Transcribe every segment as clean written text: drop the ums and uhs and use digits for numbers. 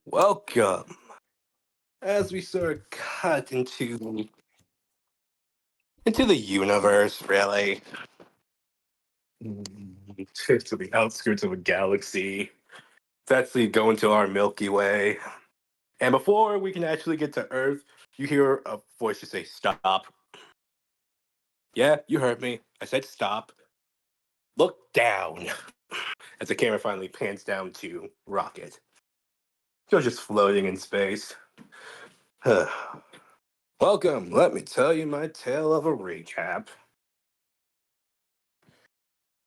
Welcome. As we sort of cut into the universe, really, to the outskirts of a galaxy. It's actually going to our Milky Way. And before we can actually get to Earth, you hear a voice to say, "Stop." Yeah, you heard me. I said stop. Look down. As the camera finally pans down to Rocket. You're just floating in space. Welcome. Let me tell you my tale of a recap.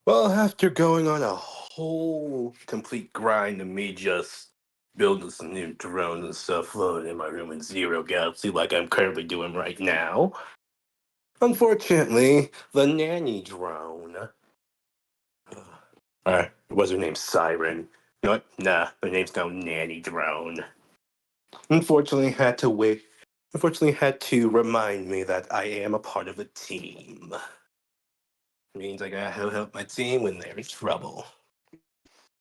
Well, after going on a whole complete grind of me just building some new drones and stuff floating in my room in Zero Galaxy like I'm currently doing right now, unfortunately, the nanny drone, was her name Siren? You know what? Nah, her name's no nanny drone. Unfortunately, had to wait. Unfortunately, had to remind me that I am a part of a team. Means I gotta help my team when they're in trouble.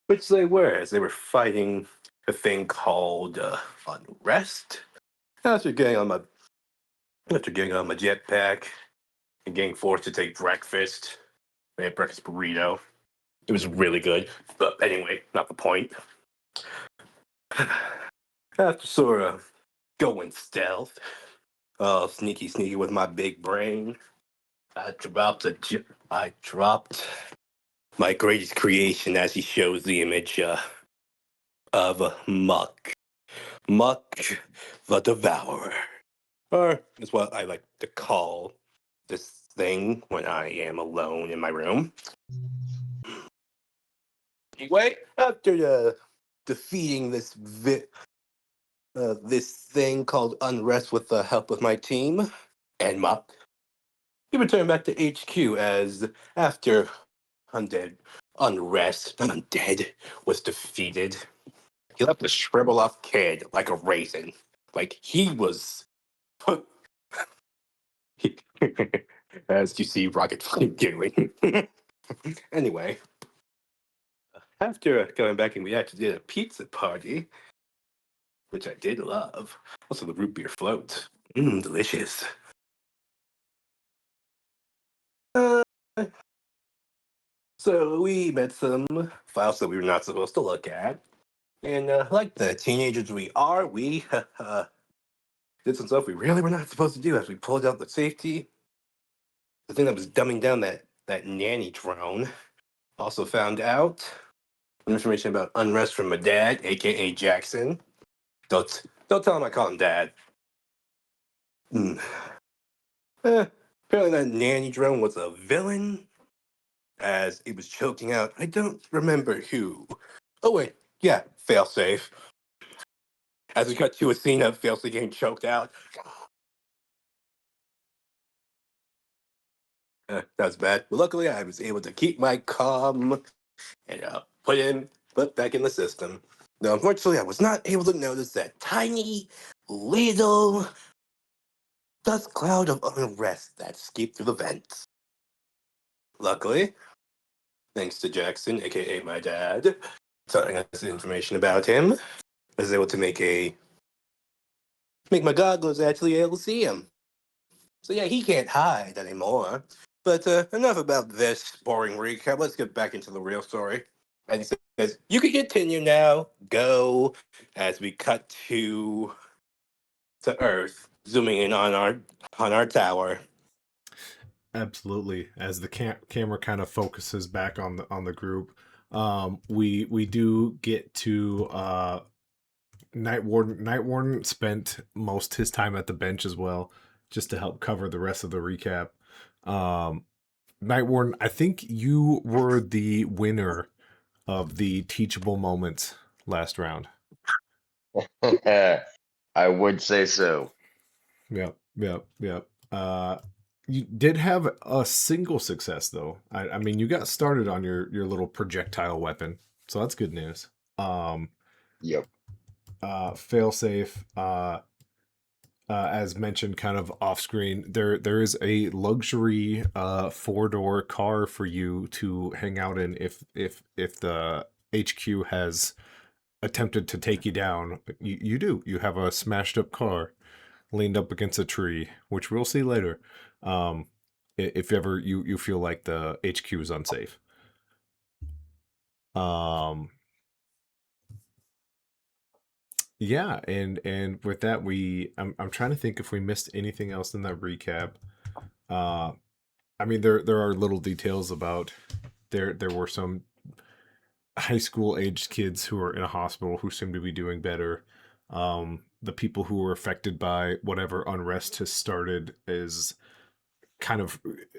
Which they were, as they were fighting a thing called unrest. After getting on my after getting on my jetpack and getting forced to take breakfast, I had breakfast burrito. It was really good, but anyway, not the point. After sort of going stealth, sneaky with my big brain, I dropped my greatest creation as he shows the image of Muck the Devourer. Or is what I like to call this thing when I am alone in my room. Anyway, after defeating this thing called Unrest with the help of my team and Muck, he returned back to HQ as after Undead Undead was defeated. He left a shrivel up kid like a raisin. Like he was as you see Rocket Flame giggling. Anyway, after going back and we actually did a pizza party, which I did love. Also, the root beer float. Delicious. Uh, so we met some files that we were not supposed to look at. And like the teenagers we are, we did some stuff we really were not supposed to do as we pulled out the safety. The thing that was dumbing down that nanny drone. Also found out information about unrest from my dad, aka Jackson. Don't tell him I call him dad. Mm. Apparently that nanny drone was a villain, as it was choking out. I don't remember who. Oh wait, yeah, failsafe. As we cut to a scene of failsafe getting choked out. That was bad. But luckily, I was able to keep my calm and put back in the system. Now, unfortunately, I was not able to notice that tiny little dust cloud of unrest that escaped through the vents. Luckily, thanks to Jackson, aka my dad, telling us information about him, I was able to make my goggles actually able to see him. So yeah, he can't hide anymore. But enough about this boring recap. Let's get back into the real story. And he says, "You can continue now. Go." As we cut to Earth, zooming in on our tower. Absolutely. As the camera kind of focuses back on the group, we do get to Night Warden. Night Warden spent most his time at the bench as well, just to help cover the rest of the recap. Um, Night Warden, I think you were the winner of the teachable moments last round. I would say so. Yep. You did have a single success though. I mean, you got started on your little projectile weapon, so that's good news. Um, Yep. Failsafe. As mentioned, kind of off screen, there is a luxury 4-door car for you to hang out in if the HQ has attempted to take you down. You do. You have a smashed up car leaned up against a tree, which we'll see later. If ever you feel like the HQ is unsafe. Yeah, and with that I'm trying to think if we missed anything else in that recap. I mean there are little details about there were some high school aged kids who are in a hospital who seem to be doing better. The people who were affected by whatever unrest has started is kind of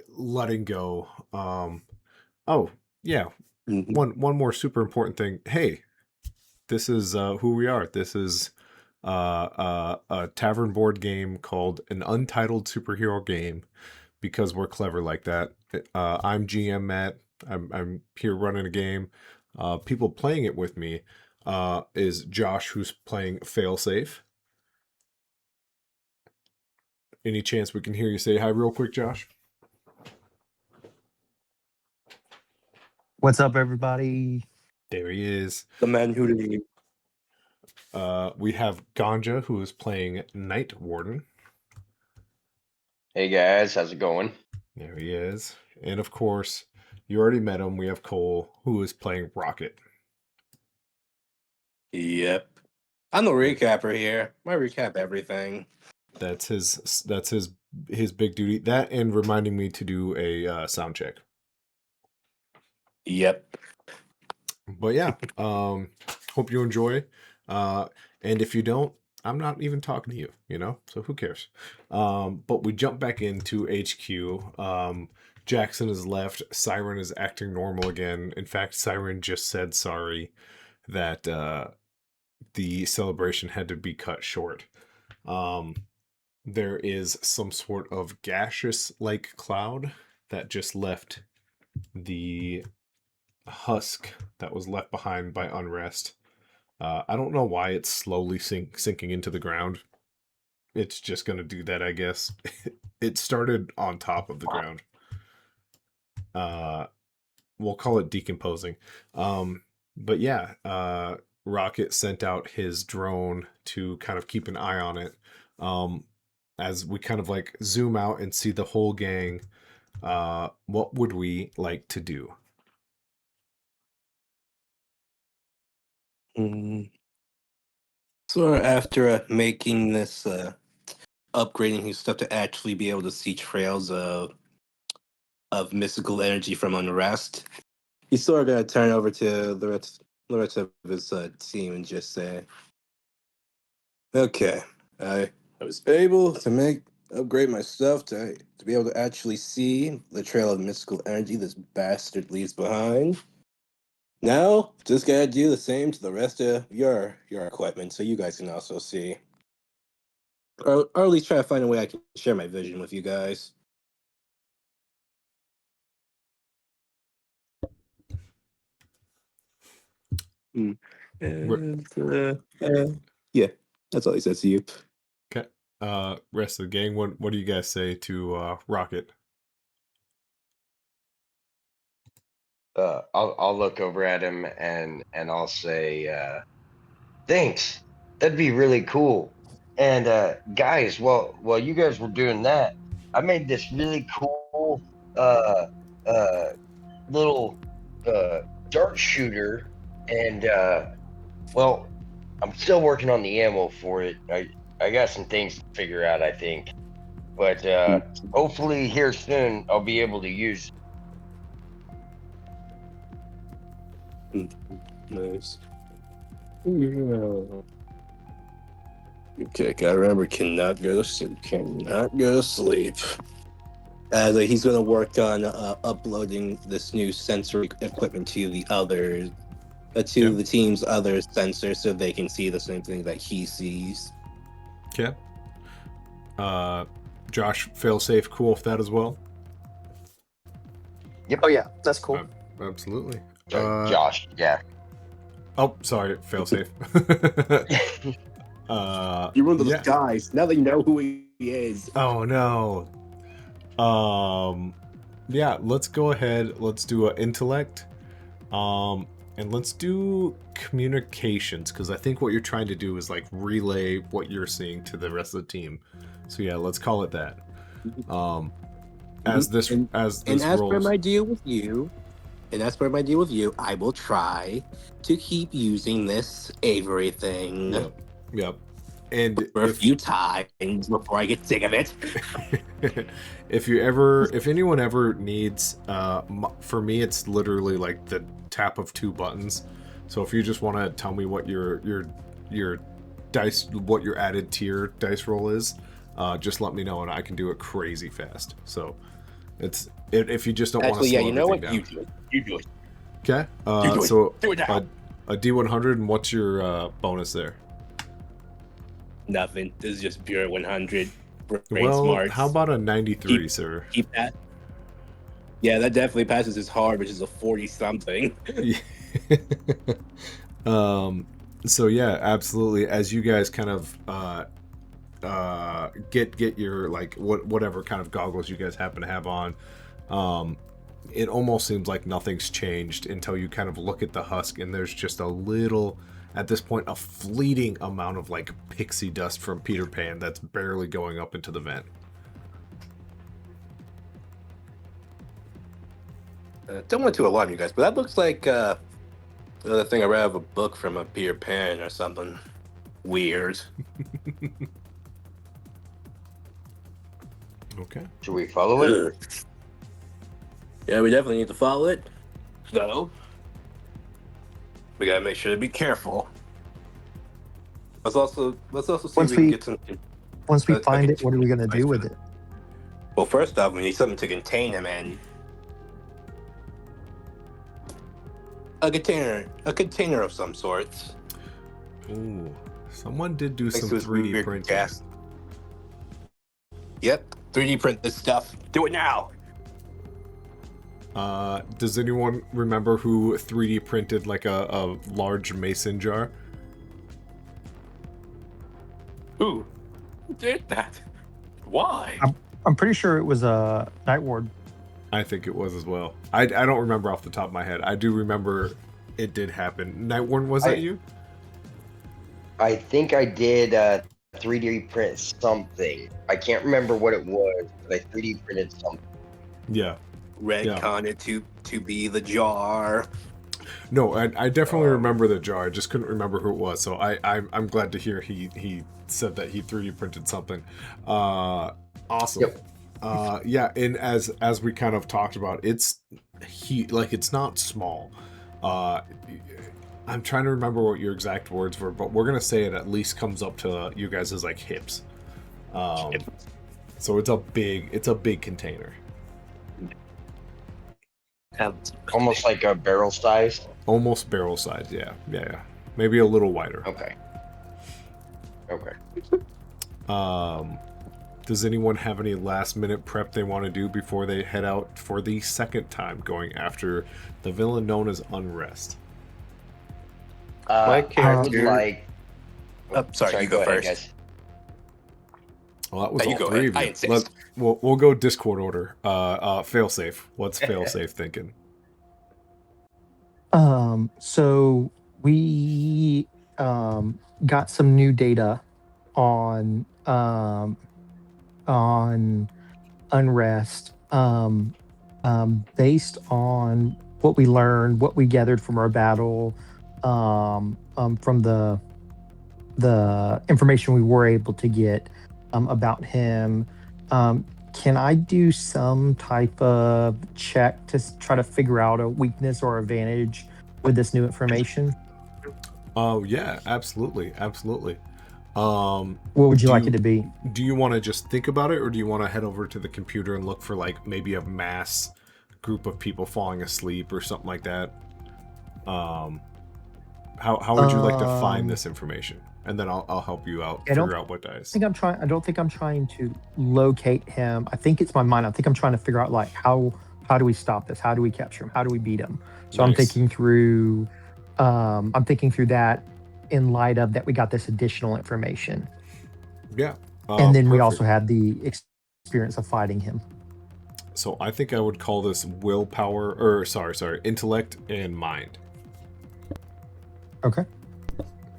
letting go. Oh yeah, Mhm. one more super important thing. Hey, this is who we are. This is a tavern board game called an Untitled Superhero Game because we're clever like that. I'm GM Matt. I'm here running a game. People playing it with me is Josh, who's playing Failsafe. Any chance we can hear you say hi real quick, Josh? What's up, everybody? There he is. The man who did. We have Ganja, who is playing Night Warden. Hey guys, how's it going? There he is. And of course, you already met him. We have Cole, who is playing Rocket. Yep. I'm the recapper here. I recap everything. That's his big duty. That and reminding me to do a sound check. Yep. But yeah, hope you enjoy. And if you don't, I'm not even talking to you, you know? So who cares? But we jump back into HQ. Jackson is left. Siren is acting normal again. In fact, Siren just said sorry that the celebration had to be cut short. There is some sort of gaseous-like cloud that just left the husk that was left behind by unrest. I don't know why it's slowly sinking into the ground. It's just going to do that, I guess. It started on top of the ground. We'll call it decomposing. But yeah, Rocket sent out his drone to kind of keep an eye on it. As we kind of like zoom out and see the whole gang, what would we like to do? So after making this upgrading his stuff to actually be able to see trails of mystical energy from unrest, he's sort of gonna turn over to the rest of his team and just say, "Okay, I was able to upgrade my stuff to be able to actually see the trail of mystical energy this bastard leaves behind. Now, just gotta do the same to the rest of your equipment, so you guys can also see, or at least try to find a way I can share my vision with you guys." And yeah, that's all he says to you. Okay. Rest of the gang, what do you guys say to Rocket? I'll look over at him and I'll say, thanks. That'd be really cool. And guys, while you guys were doing that, I made this really cool uh uh little dart shooter, and well, I'm still working on the ammo for it. I got some things to figure out, I think. But hopefully here soon I'll be able to use. Nice. Okay, gotta remember, cannot go to sleep. He's gonna work on uploading this new sensory equipment to the others, to Yep. the team's other sensors, so they can see the same thing that he sees. Okay. Josh, failsafe, cool with that as well? Oh yeah, that's cool. Absolutely. Josh, yeah. Oh, sorry, failsafe. You're one of those yeah. guys. Now they know who he is. Oh no. Yeah, let's go ahead. Let's do an intellect. And let's do communications, because I think what you're trying to do is like relay what you're seeing to the rest of the team. So yeah, let's call it that. As this and as and this as per rolls. my deal with you, I will try to keep using this Avery thing Yep. And for a few times before I get sick of it. if anyone ever needs, for me, it's literally like the tap of 2 buttons. So if you just want to tell me what your dice, what your added tier dice roll is, just let me know and I can do it crazy fast. So it's if you just don't want to Actually, slow yeah, you know what? everything down. You do it. Okay. Do it now. A D100, and what's your bonus there? Nothing. This is just pure 100. Brain Well, smarts. how about a 93, sir? Keep that. Yeah, that definitely passes as hard, which is a 40-something. So yeah, absolutely. As you guys kind of get your like whatever kind of goggles you guys happen to have on, it almost seems like nothing's changed until you kind of look at the husk and there's just a little, at this point, a fleeting amount of like pixie dust from Peter Pan that's barely going up into the vent. Don't want to alarm you guys, but that looks like another thing I read out of a book from a Peter Pan or something weird. Okay. Should we follow it? Ugh. Yeah, we definitely need to follow it. So we gotta make sure to be careful. Let's also see Once if we we- can get some. Once we I find can it, what are we going to advice do for with that. it? Well, first off, we need something to contain him in. A container of some sorts. Ooh, someone did do Thanks some to his 3D weird printing. gas. Yep, 3D print this stuff. Do it now. Does anyone remember who 3D printed like a large mason jar? Who did that? Why? I'm pretty sure it was a Night Ward. I think it was as well. I don't remember off the top of my head. I do remember it did happen. Nightworn, was that you? I think I did 3D print something. I can't remember what it was, but I 3D printed something. Yeah. Redcon it to be the jar. No, I definitely remember the jar. I just couldn't remember who it was. So I'm glad to hear he said that he 3D printed something. Awesome. Yep. Yeah, and as we kind of talked about, it's not small. I'm trying to remember what your exact words were, but we're gonna say it at least comes up to you guys' like hips. So it's a big container. Almost like a barrel size. Almost barrel size, yeah. Maybe a little wider. Okay. Does anyone have any last minute prep they want to do before they head out for the second time going after the villain known as Unrest? My I would character- like. Sorry, you go ahead, first. guys. Well, that was You all go three ahead. of I you. insist. We'll go Discord order. Failsafe. What's Failsafe thinking? So we got some new data on Unrest based on what we learned, what we gathered from our battle, from the information we were able to get about him. Can I do some type of check to try to figure out a weakness or advantage with this new information? Oh yeah, absolutely. What would you like it to be? Do you want to just think about it, or do you want to head over to the computer and look for like maybe a mass group of people falling asleep or something like that? How would you like to find this information? And then I'll help you out, figure out what dice. I don't think I'm trying to locate him. I think it's my mind. I think I'm trying to figure out like how do we stop this? How do we capture him? How do we beat him? So Nice. I'm thinking through that in light of that we got this additional information. Yeah. And then we perfect. also had the experience of fighting him. So I think I would call this willpower, or sorry, intellect and mind. Okay.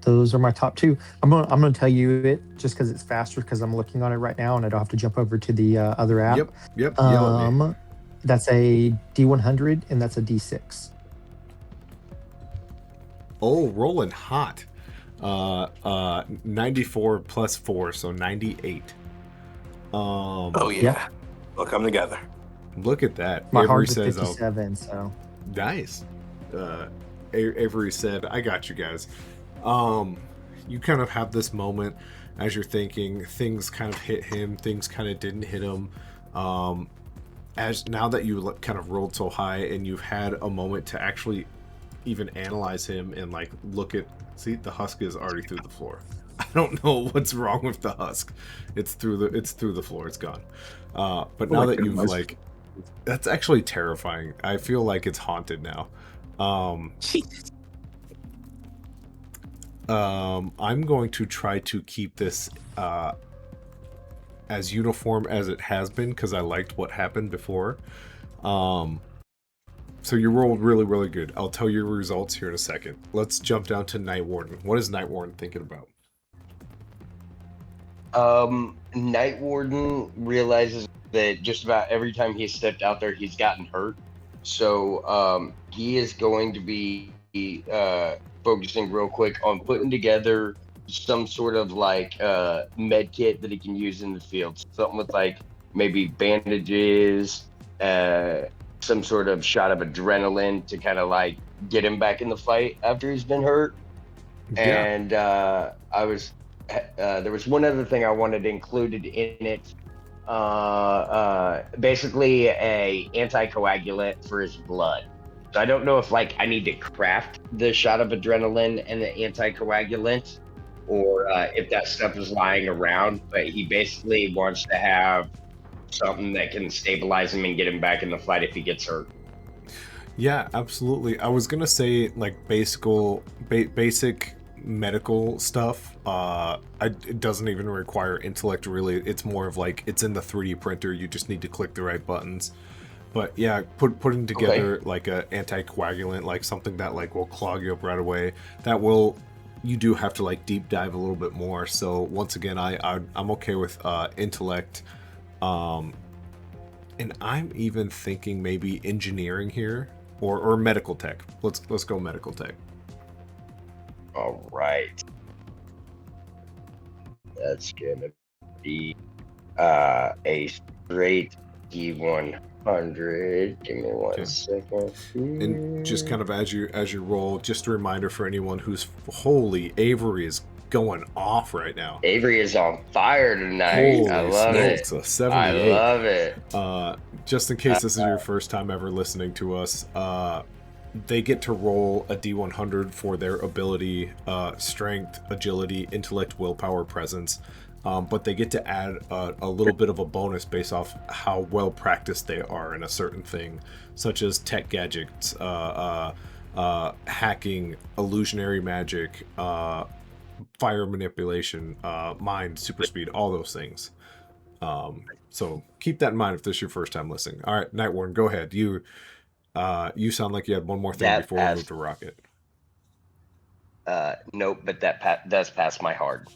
Those are my top two. I'm gonna tell you it just because it's faster because I'm looking on it right now and I don't have to jump over to the other app. Yep. Yell at me. That's a D100 and that's a D6. Oh, rolling hot. 94 plus 4, so 98. Oh yeah. Yeah. We'll come together. Look at that. My Avery hard's at says, 57, so nice. Avery said, I got you guys. You kind of have this moment as you're thinking, things kind of hit him, things kind of didn't hit him. As now that you kind of rolled so high and you've had a moment to actually even analyze him and like look at, see, the husk is already through the floor. I don't know what's wrong with the husk. It's through the floor. It's gone. But now that you've like, that's actually terrifying. I feel like it's haunted now. Jesus. I'm going to try to keep this as uniform as it has been because I liked what happened before. So you rolled really, really good. I'll tell you your results here in a second. Let's jump down to Night Warden. What is Night Warden thinking about? Night Warden realizes that just about every time he's stepped out there, he's gotten hurt. So he is going to be focusing real quick on putting together some sort of like med kit that he can use in the field. Something with like maybe bandages, some sort of shot of adrenaline to kind of like get him back in the fight after he's been hurt. Yeah. And there was one other thing I wanted included in it. Basically a anticoagulant for his blood. So I don't know if like I need to craft the shot of adrenaline and the anticoagulant, or if that stuff is lying around. But he basically wants to have something that can stabilize him and get him back in the fight if he gets hurt. Yeah, absolutely. I was gonna say like basic medical stuff. It doesn't even require intellect really. It's more of like it's in the 3D printer. You just need to click the right buttons. But yeah, putting together like a anticoagulant, like something that like will clog you up right away. That will, you do have to like deep dive a little bit more. So once again, I'm okay with intellect, and I'm even thinking maybe engineering here or medical tech. Let's go medical tech. All right. That's gonna be a straight D100. Give me one second. And just kind of as you roll, just a reminder for anyone who's holy, Avery is going off right now. Avery is on fire tonight. Holy I love smokes, it. a 78. I love it. Just in case this is your first time ever listening to us, they get to roll a D100 for their ability, strength, agility, intellect, willpower, presence. But they get to add a little bit of a bonus based off how well practiced they are in a certain thing, such as tech gadgets, hacking, illusionary magic, fire manipulation, mind, super speed, all those things. So keep that in mind if this is your first time listening. All right, Night Warden, go ahead. You sound like you had one more thing before we move to Rocket. Nope, but that does pass my hard.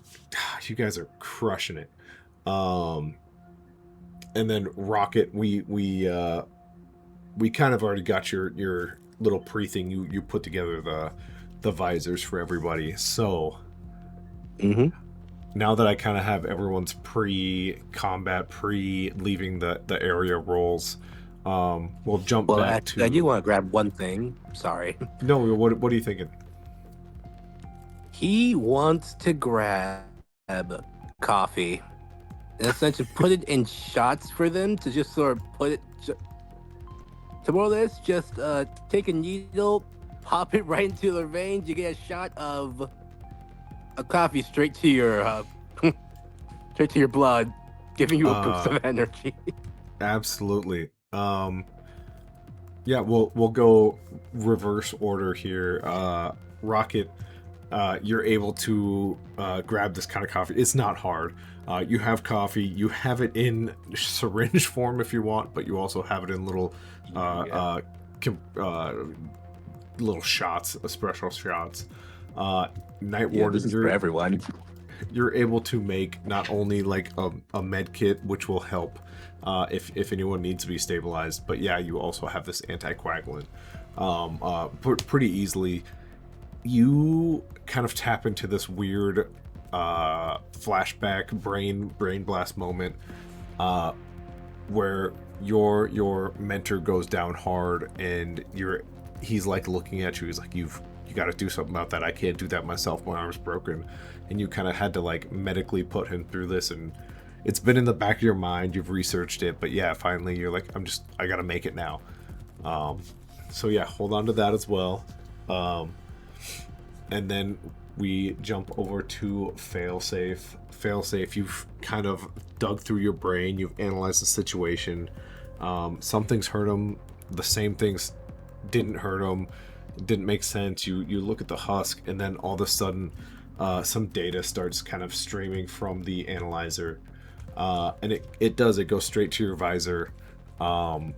You guys are crushing it. And then Rocket, we kind of already got your little pre-thing. You put together the visors for everybody. So now that I kind of have everyone's pre-combat, pre-leaving the area rolls, we'll jump back to... I do want to grab one thing. Sorry. No, what are you thinking? He wants to grab coffee and essentially put it in shots for them to just sort of put it... To more or less just take a needle, pop it right into their veins, you get a shot of a coffee straight to your blood, giving you a boost of energy. Absolutely. Yeah, we'll go reverse order here. Rocket, you're able to grab this kind of coffee. It's not hard. You have coffee. You have it in syringe form if you want, but you also have it in little little shots, special shots. Night Yeah, Warden, this is for everyone. you're able to make not only like a med kit, which will help if anyone needs to be stabilized, but yeah, you also have this anticoagulant pretty easily. You kind of tap into this weird flashback brain blast moment where your mentor goes down hard, and he's like looking at you. He's like, you got to do something about that. I can't do that myself. My arm's broken. And you kind of had to like medically put him through this, and it's been in the back of your mind. You've researched it, but yeah, finally you're like, I got to make it now. So yeah, hold on to that as well. And then we jump over to Failsafe. Failsafe, you've kind of dug through your brain. You've analyzed the situation. Some things hurt him. The same things didn't hurt him. It didn't make sense. You look at the husk, and then all of a sudden, some data starts kind of streaming from the analyzer. And it goes straight to your visor. And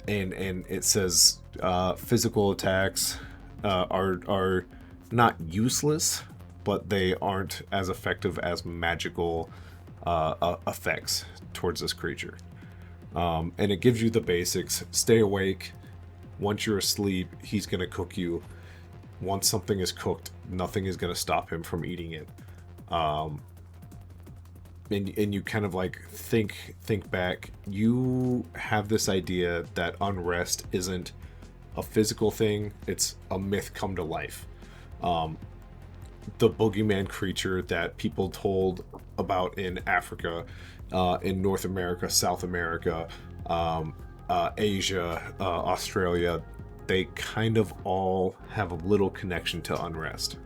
it says physical attacks are not useless, but they aren't as effective as magical effects towards this creature. And it gives you the basics. Stay awake. Once you're asleep, he's going to cook you. Once something is cooked, nothing is going to stop him from eating it. And you kind of like think back. You have this idea that unrest isn't a physical thing, it's a myth come to life. The boogeyman creature that people told about in Africa, in North America, South America, Asia, Australia, they kind of all have a little connection to unrest.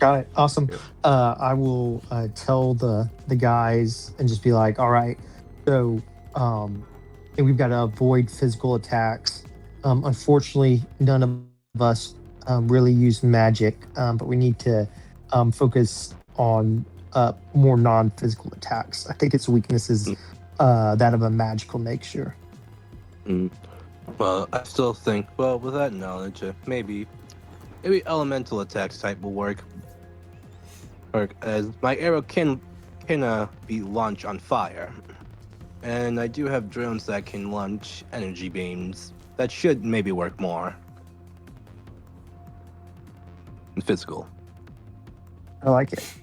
Got it. Awesome. Yeah. I will tell the guys and just be like, all right, so and we've got to avoid physical attacks. Unfortunately, none of us really use magic, but we need to focus on more non-physical attacks. I think its weakness is that of a magical nature. Well, I still think, well, with that knowledge, maybe elemental attacks type will work. Or as my arrow can be launched on fire, and I do have drones that can launch energy beams. That should maybe work more. Physical. I like it.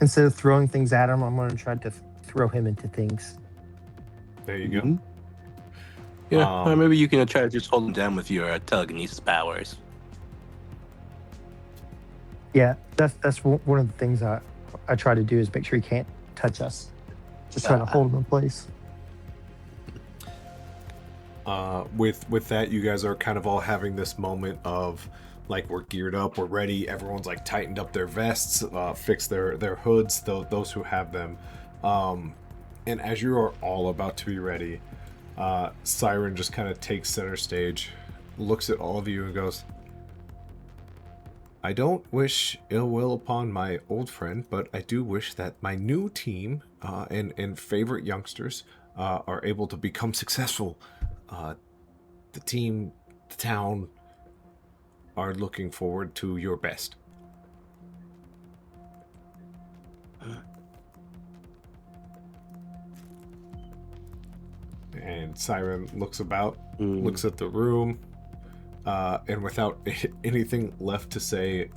Instead of throwing things at him, I'm going to try to throw him into things. There you go. Yeah, or maybe you can try to just hold him down with your telekinesis powers. Yeah, that's one of the things I try to do is make sure he can't touch us. Just try to hold him in place. With that, you guys are kind of all having this moment of like, we're geared up, we're ready. Everyone's like tightened up their vests, fixed their hoods, those who have them. And as you are all about to be ready, Siren just kind of takes center stage, looks at all of you and goes, I don't wish ill will upon my old friend, but I do wish that my new team and favorite youngsters are able to become successful. The team, the town are looking forward to your best. And Siren looks about, looks at the room, and without anything left to say,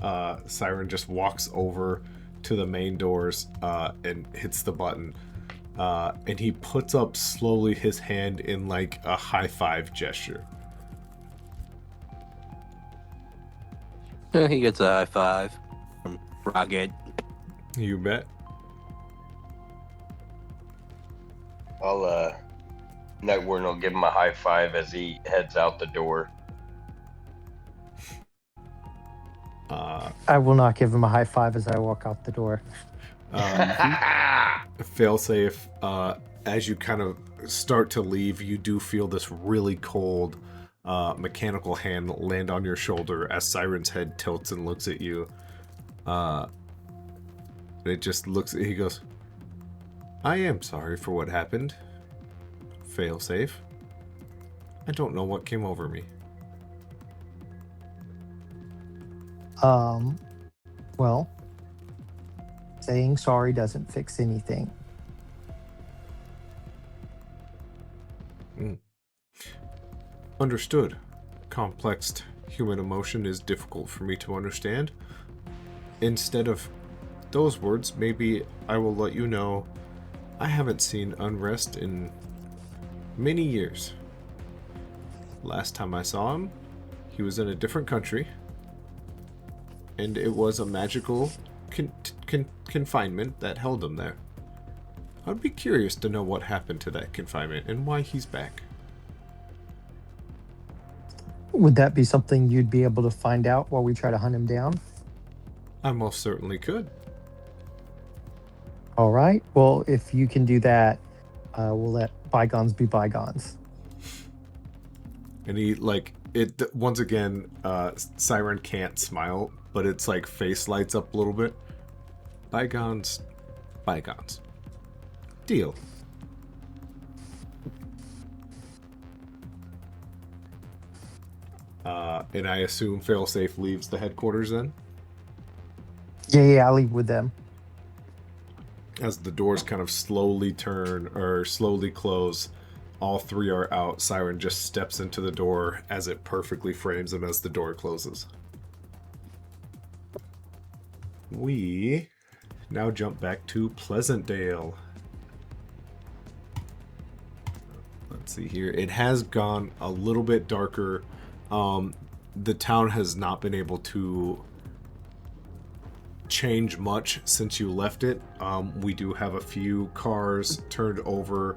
Siren just walks over to the main doors and hits the button. And he puts up slowly his hand in like a high five gesture. He gets a high five from Rocket. You bet. I'll Night Warden will give him a high five as he heads out the door. I will not give him a high five as I walk out the door. Failsafe, as you kind of start to leave, you do feel this really cold mechanical hand land on your shoulder as Siren's head tilts and looks at you. It just looks, he goes, I am sorry for what happened. Failsafe. I don't know what came over me. Well, saying sorry doesn't fix anything. Understood. Complex human emotion is difficult for me to understand. Instead of those words, maybe I will let you know I haven't seen unrest in many years. Last time I saw him, he was in a different country, and it was a magical confinement that held him there. I'd be curious to know what happened to that confinement and why he's back. Would that be something you'd be able to find out while we try to hunt him down? I most certainly could. All right. Well, if you can do that, we'll let bygones be bygones. And he, like, it once again, Siren can't smile, but it's like face lights up a little bit. Bygones, bygones. Deal. And I assume Failsafe leaves the headquarters then? Yeah, I'll leave with them. As the doors kind of slowly turn or slowly close, all three are out. Siren just steps into the door as it perfectly frames him as the door closes. We now jump back to Pleasantdale. Let's see here. It has gone a little bit darker. The town has not been able to change much since you left it. We do have a few cars turned over.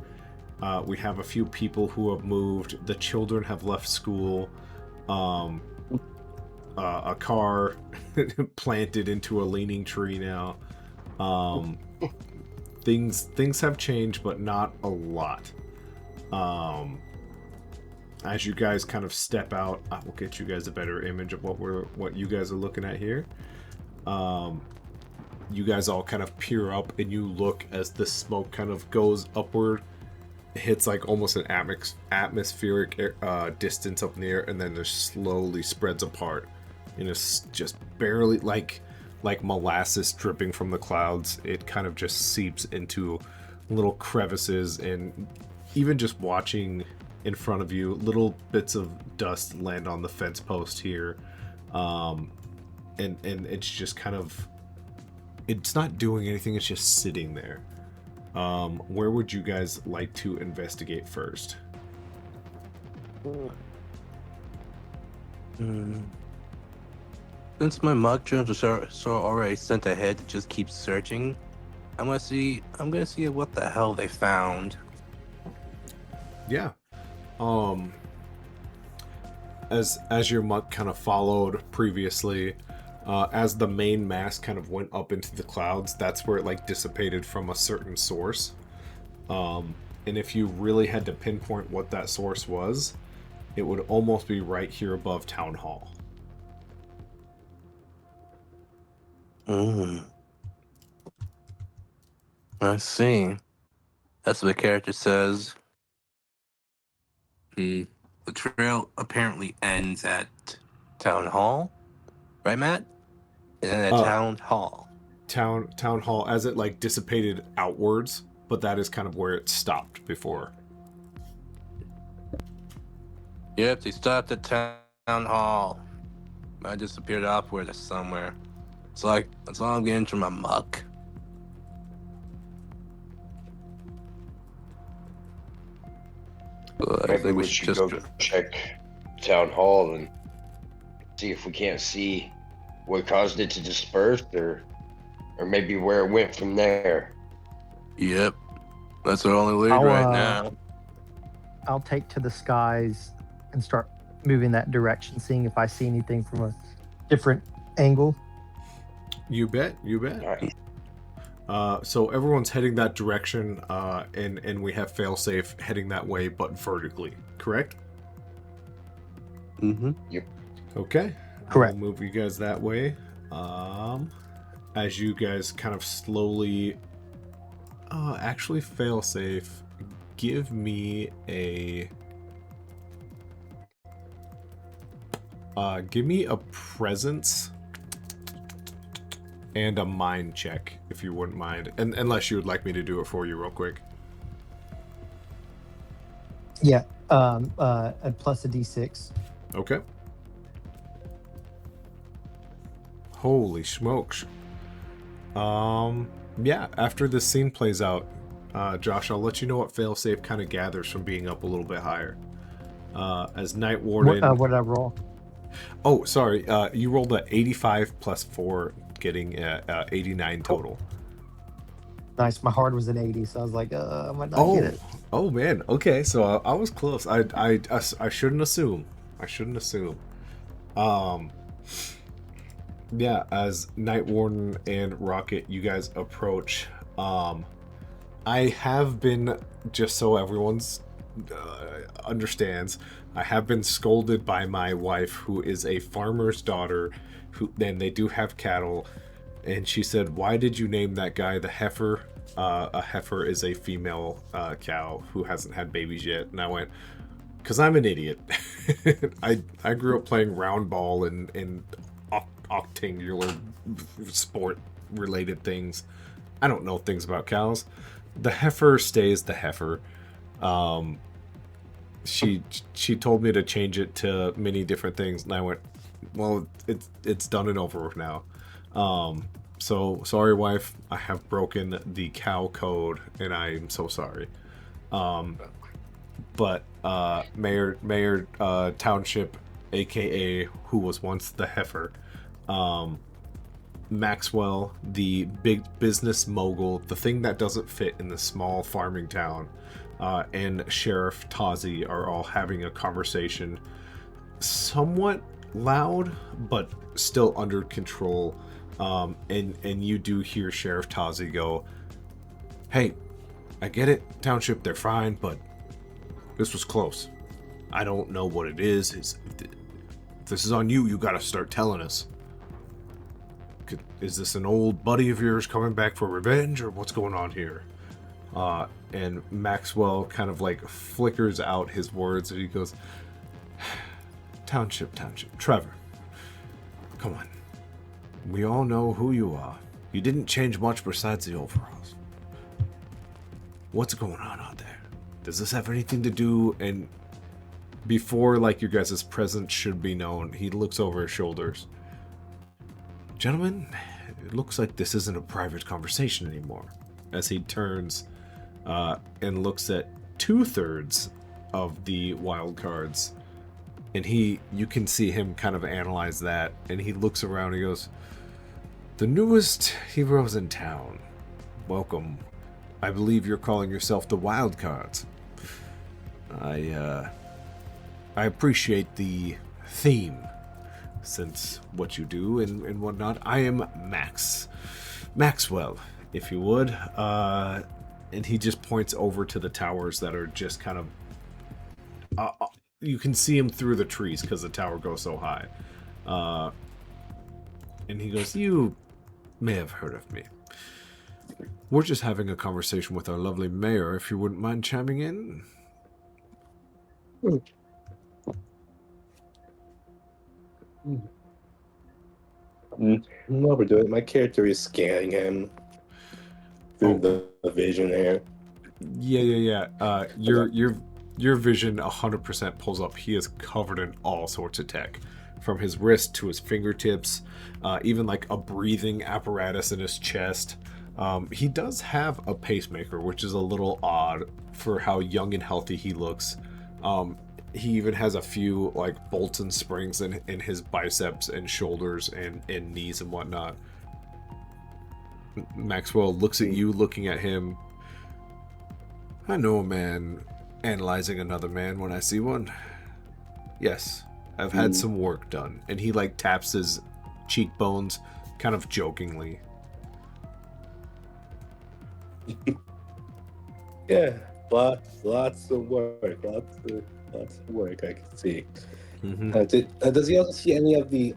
We have a few people who have moved. The children have left school. A car planted into a leaning tree now. Things have changed, but not a lot. As you guys kind of step out, I will get you guys a better image of what you guys are looking at here. You guys all kind of peer up and you look as the smoke kind of goes upward. It hits like almost an atmospheric distance up in the air, and then just slowly spreads apart. And it's just barely like molasses dripping from the clouds. It kind of just seeps into little crevices, and even just watching in front of you, little bits of dust land on the fence post here. And it's just kind of, it's not doing anything, it's just sitting there. Where would you guys like to investigate first? Since my mock drones are already sent ahead to just keep searching, I'm gonna see what the hell they found. Yeah. As your muck kind of followed previously, as the main mass kind of went up into the clouds, that's where it like dissipated from a certain source. And if you really had to pinpoint what that source was, it would almost be right here above Town Hall. I see. That's what the character says. The trail apparently ends at Town Hall, right, Matt? And then at Town Hall. Town Hall, as it like dissipated outwards, but that is kind of where it stopped before. Yep, they stopped at Town Hall. I disappeared upward somewhere. It's like that's all I'm getting from my muck. I Maybe think we should go check Town Hall and see if we can't see what caused it to disperse, or maybe where it went from there. Yep, that's our only lead right now. I'll take to the skies and start moving that direction, seeing if I see anything from a different angle. You bet. Nice. So everyone's heading that direction, and we have Failsafe heading that way, but vertically, correct? Mm-hmm. Yep. Okay. Correct. I'll move you guys that way. As you guys kind of slowly... actually, Failsafe, give me a Give me a presence and a mind check, if you wouldn't mind. And unless you would like me to do it for you real quick. Yeah. Plus a D6. Okay. Holy smokes. Yeah, after this scene plays out, Josh, I'll let you know what failsafe kind of gathers from being up a little bit higher. As Night Warden... What did I roll? Oh, sorry. You rolled a 85 plus 4, getting 89 total. Nice. My hard was an 80, so I was like, I might not get it. Oh man. Okay, so I was close. I shouldn't assume. I shouldn't assume. Yeah, as Night Warden and Rocket, you guys approach. I have been, just so everyone's understands, I have been scolded by my wife, who is a farmer's daughter, who then they do have cattle, and she said, "Why did you name that guy the heifer?" A heifer is a female cow who hasn't had babies yet, and I went, "Cause I'm an idiot." I grew up playing round ball and octangular sport related things. I don't know things about cows. The heifer stays the heifer. She told me to change it to many different things, and I went, well, it's done and over with now. So sorry, wife, I have broken the cow code, and I'm so sorry. But Mayor Township, aka who was once the heifer, Maxwell, the big business mogul, the thing that doesn't fit in the small farming town, and Sheriff Tazi are all having a conversation, somewhat loud, but still under control. And you do hear Sheriff Tazi go, "Hey, I get it, Township, they're fine, but this was close. I don't know what it is. If this is on you, you gotta start telling us. Is this an old buddy of yours coming back for revenge, or what's going on here?" And Maxwell kind of like flickers out his words, and he goes, Township, Trevor, come on. We all know who you are. You didn't change much besides the overalls. What's going on out there? Does this have anything to do?" And before, like, your guys' presence should be known, he looks over his shoulders. "Gentlemen, it looks like this isn't a private conversation anymore." As he turns and looks at 2/3 of the wild cards, and you can see him kind of analyze that, and he looks around and he goes, "The newest heroes in town. Welcome. I believe you're calling yourself the wildcards. I appreciate the theme, since what you do and whatnot. I am Maxwell, if you would." And he just points over to the towers that are just kind of... you can see him through the trees because the tower goes so high. And he goes, "You may have heard of me. We're just having a conversation with our lovely mayor, if you wouldn't mind chiming in." What we're doing, my character is scanning him through the vision there. Yeah. Your vision 100% pulls up. He is covered in all sorts of tech, from his wrist to his fingertips, even like a breathing apparatus in his chest. He does have a pacemaker, which is a little odd for how young and healthy he looks. He even has a few like bolts and springs in his biceps and shoulders and knees and whatnot. Maxwell looks at you, looking at him. "I know a man analyzing another man when I see one. Yes, I've had some work done." And he like taps his cheekbones kind of jokingly. Yeah, lots of work, lots of work, I can see. Mm-hmm. Does he also see any of the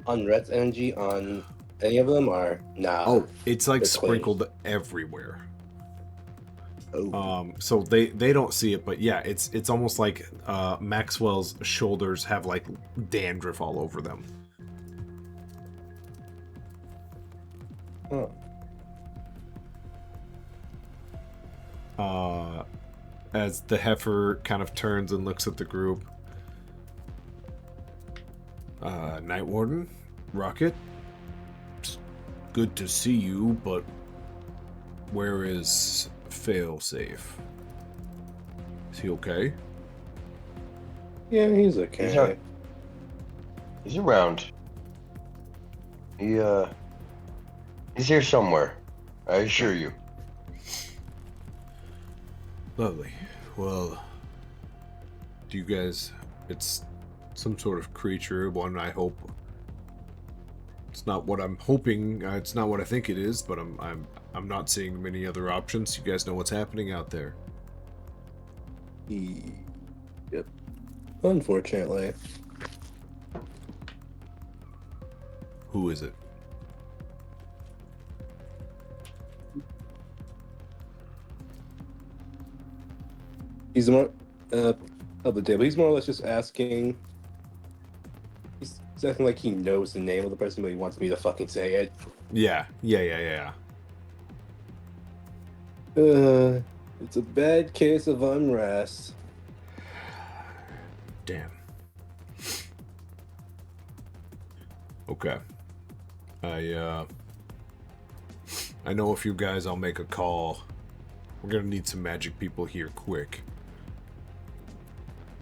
unrest energy on any of them, or nah? Oh, it's like It's clean. sprinkled everywhere. Oh. So they don't see it, but yeah, it's almost like Maxwell's shoulders have like dandruff all over them. Oh. As the heifer kind of turns and looks at the group. Night Warden, Rocket, it's good to see you, but where is Failsafe? Is he okay? Yeah, he's okay. He's around. He's here somewhere. I assure you. Lovely. Well, do you guys... It's some sort of creature, one I hope... It's not what I'm hoping, it's not what I think it is, but I'm not seeing many other options. You guys know what's happening out there. Yep. Unfortunately. Who is it? He's more of the day, but he's more or less just asking. He's acting like he knows the name of the person, but he wants me to fucking say it. Yeah. It's a bad case of unrest. Damn. Okay. I know a few guys. I'll make a call. We're gonna need some magic people here quick.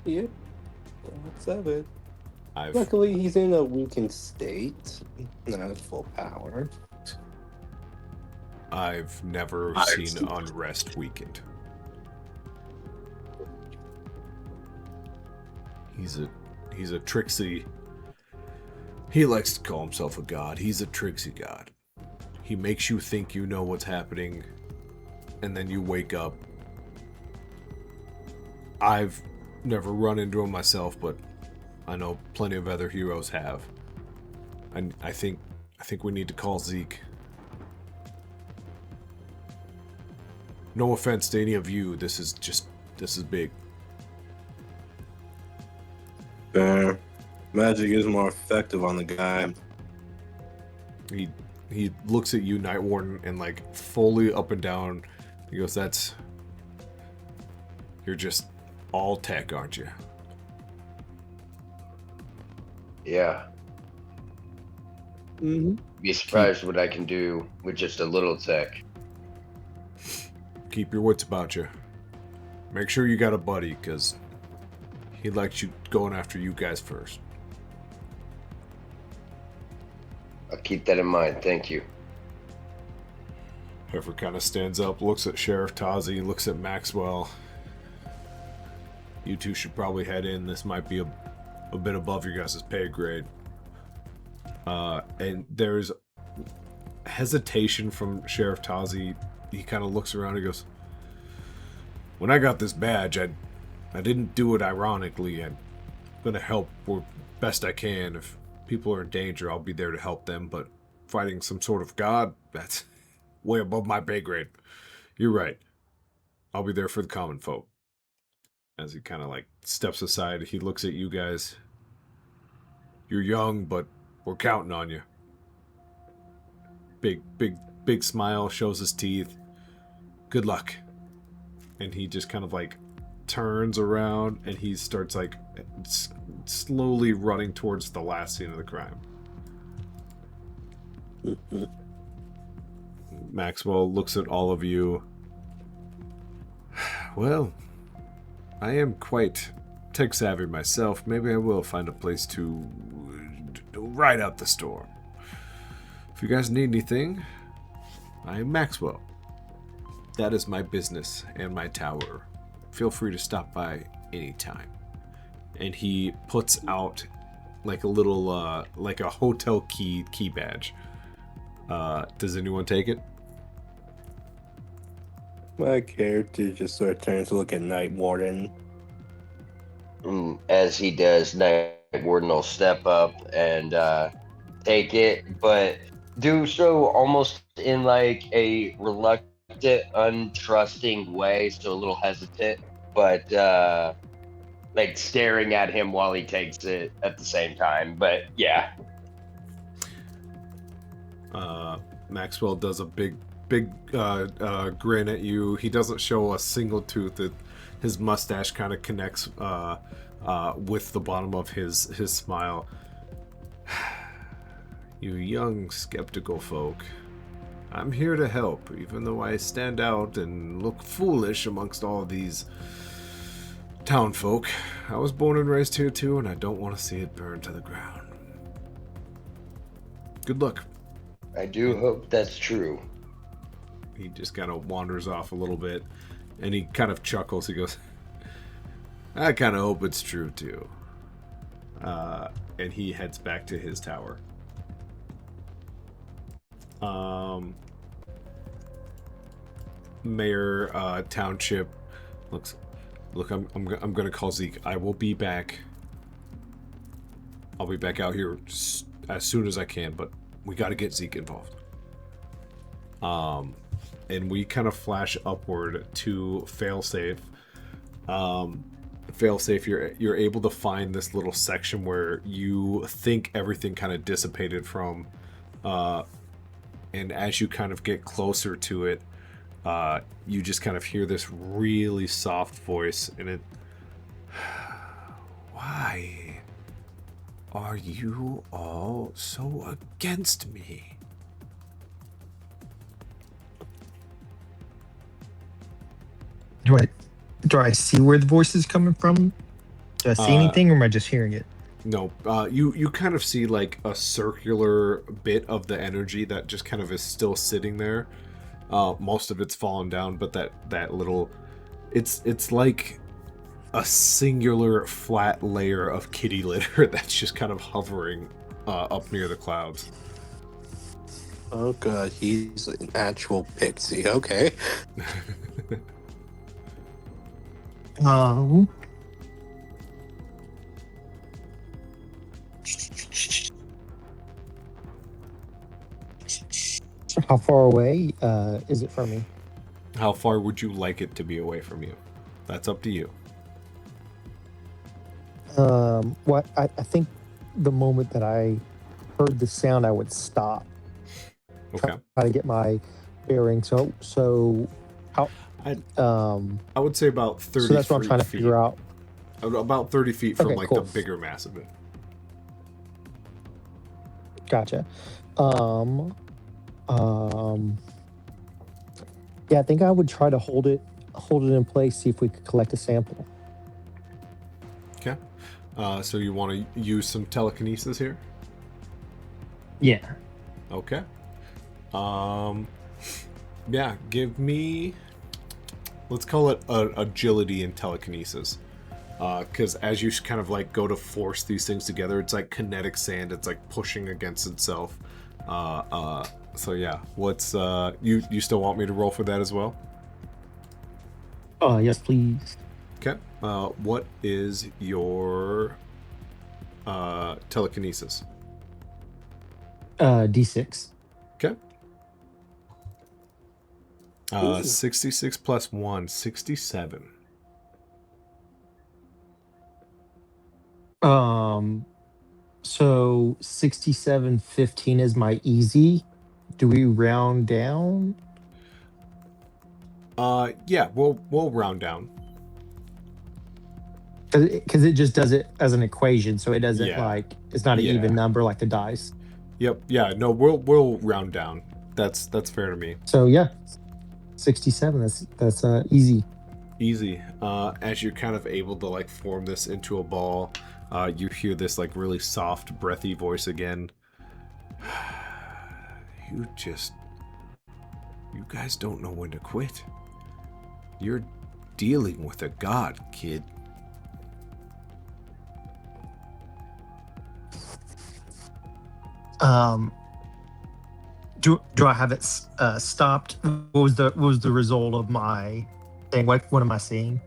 Yep. Let's have it. Luckily, he's in a weakened state, not at full power. I've never seen unrest weakened. He's a tricksy. He likes to call himself a god. He's a tricksy god. He makes you think you know what's happening, and then you wake up. I've never run into him myself, but I know plenty of other heroes have. And I think we need to call Zeke. No offense to any of you, this is big. Fair. Magic is more effective on the guy. He looks at you, Night Warden, and like fully up and down. He goes, you're just all tech, aren't you? Yeah. Mm-hmm. Be surprised what I can do with just a little tech. Keep your wits about you. Make sure you got a buddy, because he likes you going after you guys first. I'll keep that in mind. Thank you. Heifer kind of stands up, looks at Sheriff Tazi, looks at Maxwell. You two should probably head in. This might be a bit above your guys' pay grade. And there's hesitation from Sheriff Tazi. He kind of looks around and goes, when I got this badge, I didn't do it ironically. I'm going to help best I can. If people are in danger, I'll be there to help them. But fighting some sort of god, that's way above my pay grade. You're right. I'll be there for the common folk. As he kind of like steps aside, he looks at you guys. You're young, but we're counting on you. Big smile, shows his teeth. Good luck. And he just kind of like turns around and he starts like slowly running towards the last scene of the crime. Maxwell looks at all of you. Well, I am quite tech savvy myself. Maybe I will find a place to ride out the storm. If you guys need anything, I am Maxwell. That is my business and my tower. Feel free to stop by anytime. And he puts out like a little, like a hotel key badge. Does anyone take it? My character just sort of turns to look at Night Warden. As he does, Night Warden will step up and take it, but do so almost in like a reluctant untrusting way, so a little hesitant, but like staring at him while he takes it at the same time. But yeah. Maxwell does a big grin at you. He doesn't show a single tooth. His mustache kind of connects with the bottom of his smile. You young, skeptical folk. I'm here to help, even though I stand out and look foolish amongst all these town folk. I was born and raised here too, and I don't want to see it burn to the ground. Good luck. I do hope that's true. He just kind of wanders off a little bit, and he kind of chuckles. He goes, I kind of hope it's true too. And he heads back to his tower. Mayor Township look, I'm gonna call Zeke. I will be back. I'll be back out here as soon as I can, but we got to get Zeke involved. And we kind of flash upward to Failsafe. Failsafe, you're able to find this little section where you think everything kind of dissipated from, and as you kind of get closer to it, you just kind of hear this really soft voice, and it... Why are you all so against me? Do I see where the voice is coming from? Do I see anything, or am I just hearing it? No, you kind of see like a circular bit of the energy that just kind of is still sitting there. Most of it's fallen down, but that little, it's like a singular flat layer of kitty litter that's just kind of hovering up near the clouds. Oh god, he's an actual pixie. Okay. How far away is it from me? How far would you like it to be away from you? That's up to you. What I think the moment that I heard the sound, I would stop. Okay. Try to get my bearing. So how? I would say about 30. So that's what I'm trying to feet. figure out. About 30 feet from Okay, like cool. the bigger mass of it. Gotcha. Yeah, I think I would try to hold it in place, see if we could collect a sample. Okay. So you want to use some telekinesis here? Yeah. Okay. Yeah, give me, let's call it agility and telekinesis. Because as you kind of like go to force these things together, it's like kinetic sand. It's like pushing against itself. So yeah, what's you still want me to roll for that as well? Yes, please. Okay. What is your telekinesis? D6. Okay. 66 plus 1, 67. So 67, 15 is my easy. Do we round down? Yeah, we'll round down. Because it just does it as an equation, so it doesn't like it's not an even number like the dice. Yep. Yeah. No, we'll round down. That's fair to me. So yeah, 67. That's easy. Easy. As you're kind of able to like form this into a ball, you hear this like really soft, breathy voice again. You guys don't know when to quit. You're dealing with a god, kid. Do I have it stopped? What was the result of my thing? What am I seeing?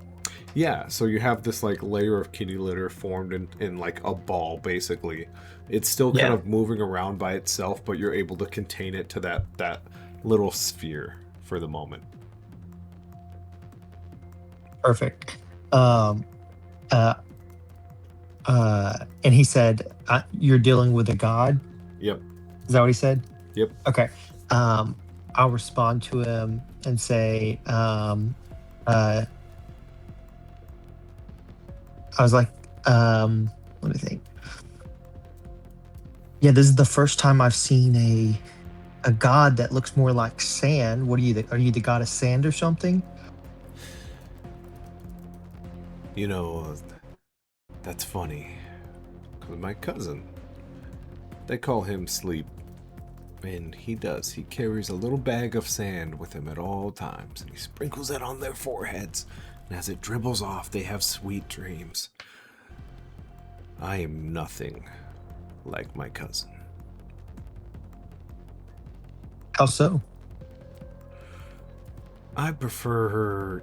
Yeah, so you have this like layer of kitty litter formed in like a ball, basically. It's still kind of moving around by itself, but you're able to contain it to that little sphere for the moment. Perfect. Um, uh, and he said, "You're dealing with a god." Yep. Is that what he said? Yep. Okay. I'll respond to him and say, uh, I was like, let me think. Yeah, this is the first time I've seen a god that looks more like sand. What are you? Are you the god of sand or something? You know, that's funny. Because my cousin, they call him Sleep. And he does. He carries a little bag of sand with him at all times. And he sprinkles it on their foreheads. And as it dribbles off, they have sweet dreams. I am nothing like my cousin. How so? I prefer,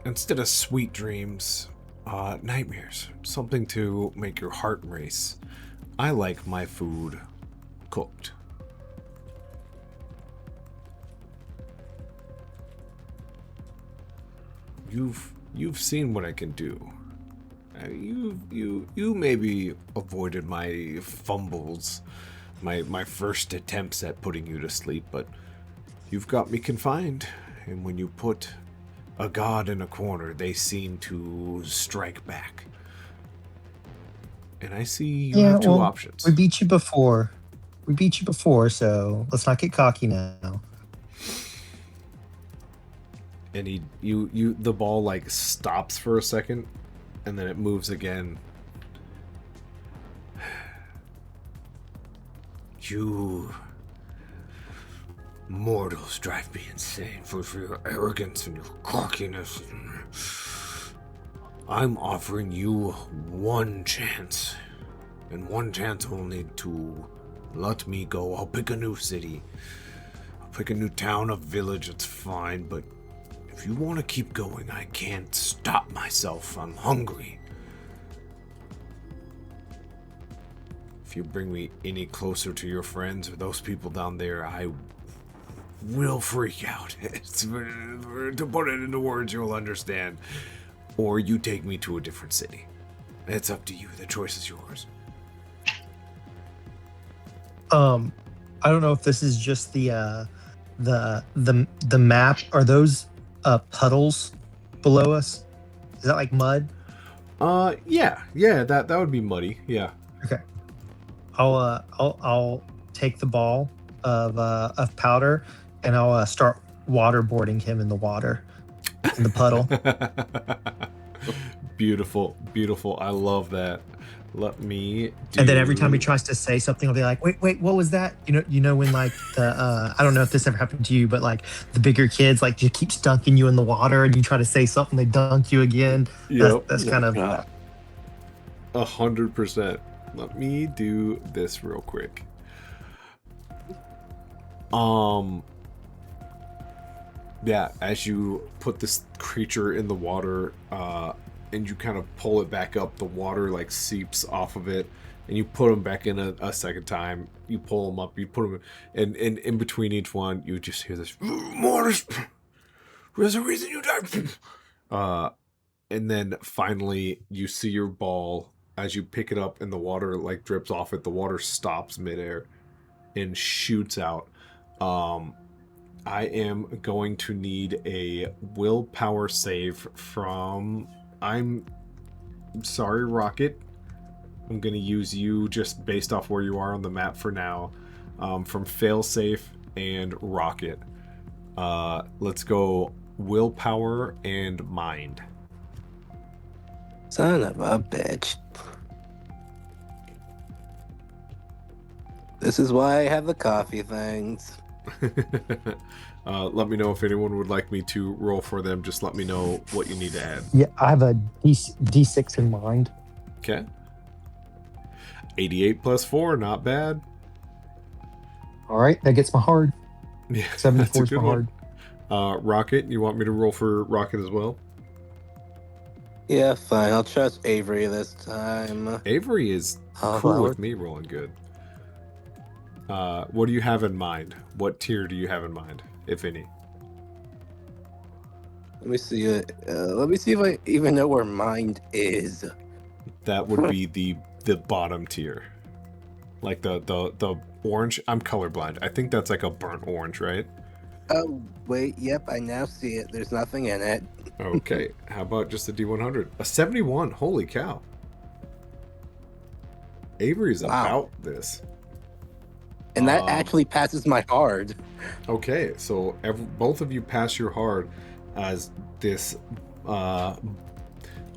instead of sweet dreams, nightmares. Something to make your heart race. I like my food cooked. You've seen what I can do. You maybe avoided my fumbles, my first attempts at putting you to sleep, but you've got me confined. And when you put a god in a corner, they seem to strike back. And I see you have two options. We beat you before. So let's not get cocky now. And the ball like stops for a second, and then it moves again. You mortals drive me insane for your arrogance and your cockiness. I'm offering you one chance, and one chance only to let me go. I'll pick a new city. I'll pick a new town, a village, it's fine, but if you want to keep going, I can't stop myself. I'm hungry. If you bring me any closer to your friends or those people down there, I will freak out. To put it into words you'll understand. Or you take me to a different city. It's up to you. The choice is yours. I don't know if this is just the map. Are those puddles below us? Is that like mud? Yeah, that would be muddy. Yeah. Okay. I'll take the ball of powder and I'll start waterboarding him in the water, in the puddle. Beautiful. I love that. Let me And then every time he tries to say something, I'll be like, wait, what was that? You know when like I don't know if this ever happened to you, but like the bigger kids like just keeps dunking you in the water, and you try to say something, they dunk you again. Yep. That's kind of 100%. Let me do this real quick. Yeah, as you put this creature in the water, and you kind of pull it back up, the water like seeps off of it, and you put them back in a second time. You pull them up, you put them in, and in between each one, you just hear this, Mortis, there's a reason you died. And then finally, you see your ball as you pick it up, and the water like drips off it. The water stops midair and shoots out. I am going to need a willpower save from... I'm sorry, Rocket. I'm going to use you just based off where you are on the map for now. From Failsafe and Rocket. Let's go willpower and mind. Son of a bitch. This is why I have the coffee things. Let me know if anyone would like me to roll for them. Just let me know what you need to add. Yeah, I have a D6 in mind. Okay. 88 plus 4, not bad. All right, that gets my hard. Yeah, 74 is my hard. Rocket, you want me to roll for Rocket as well? Yeah, fine. I'll trust Avery this time. Avery is cool with me rolling good. What do you have in mind? What tier do you have in mind, if any? Let me see. Let me see if I even know where mind is. That would be the bottom tier. Like the orange. I'm colorblind. I think that's like a burnt orange, right? Oh wait, yep, I now see it. There's nothing in it. Okay. How about just a D100? A 71. Holy cow. Avery's Wow. about this. And that actually passes my hard. Okay, so both of you pass your hard as this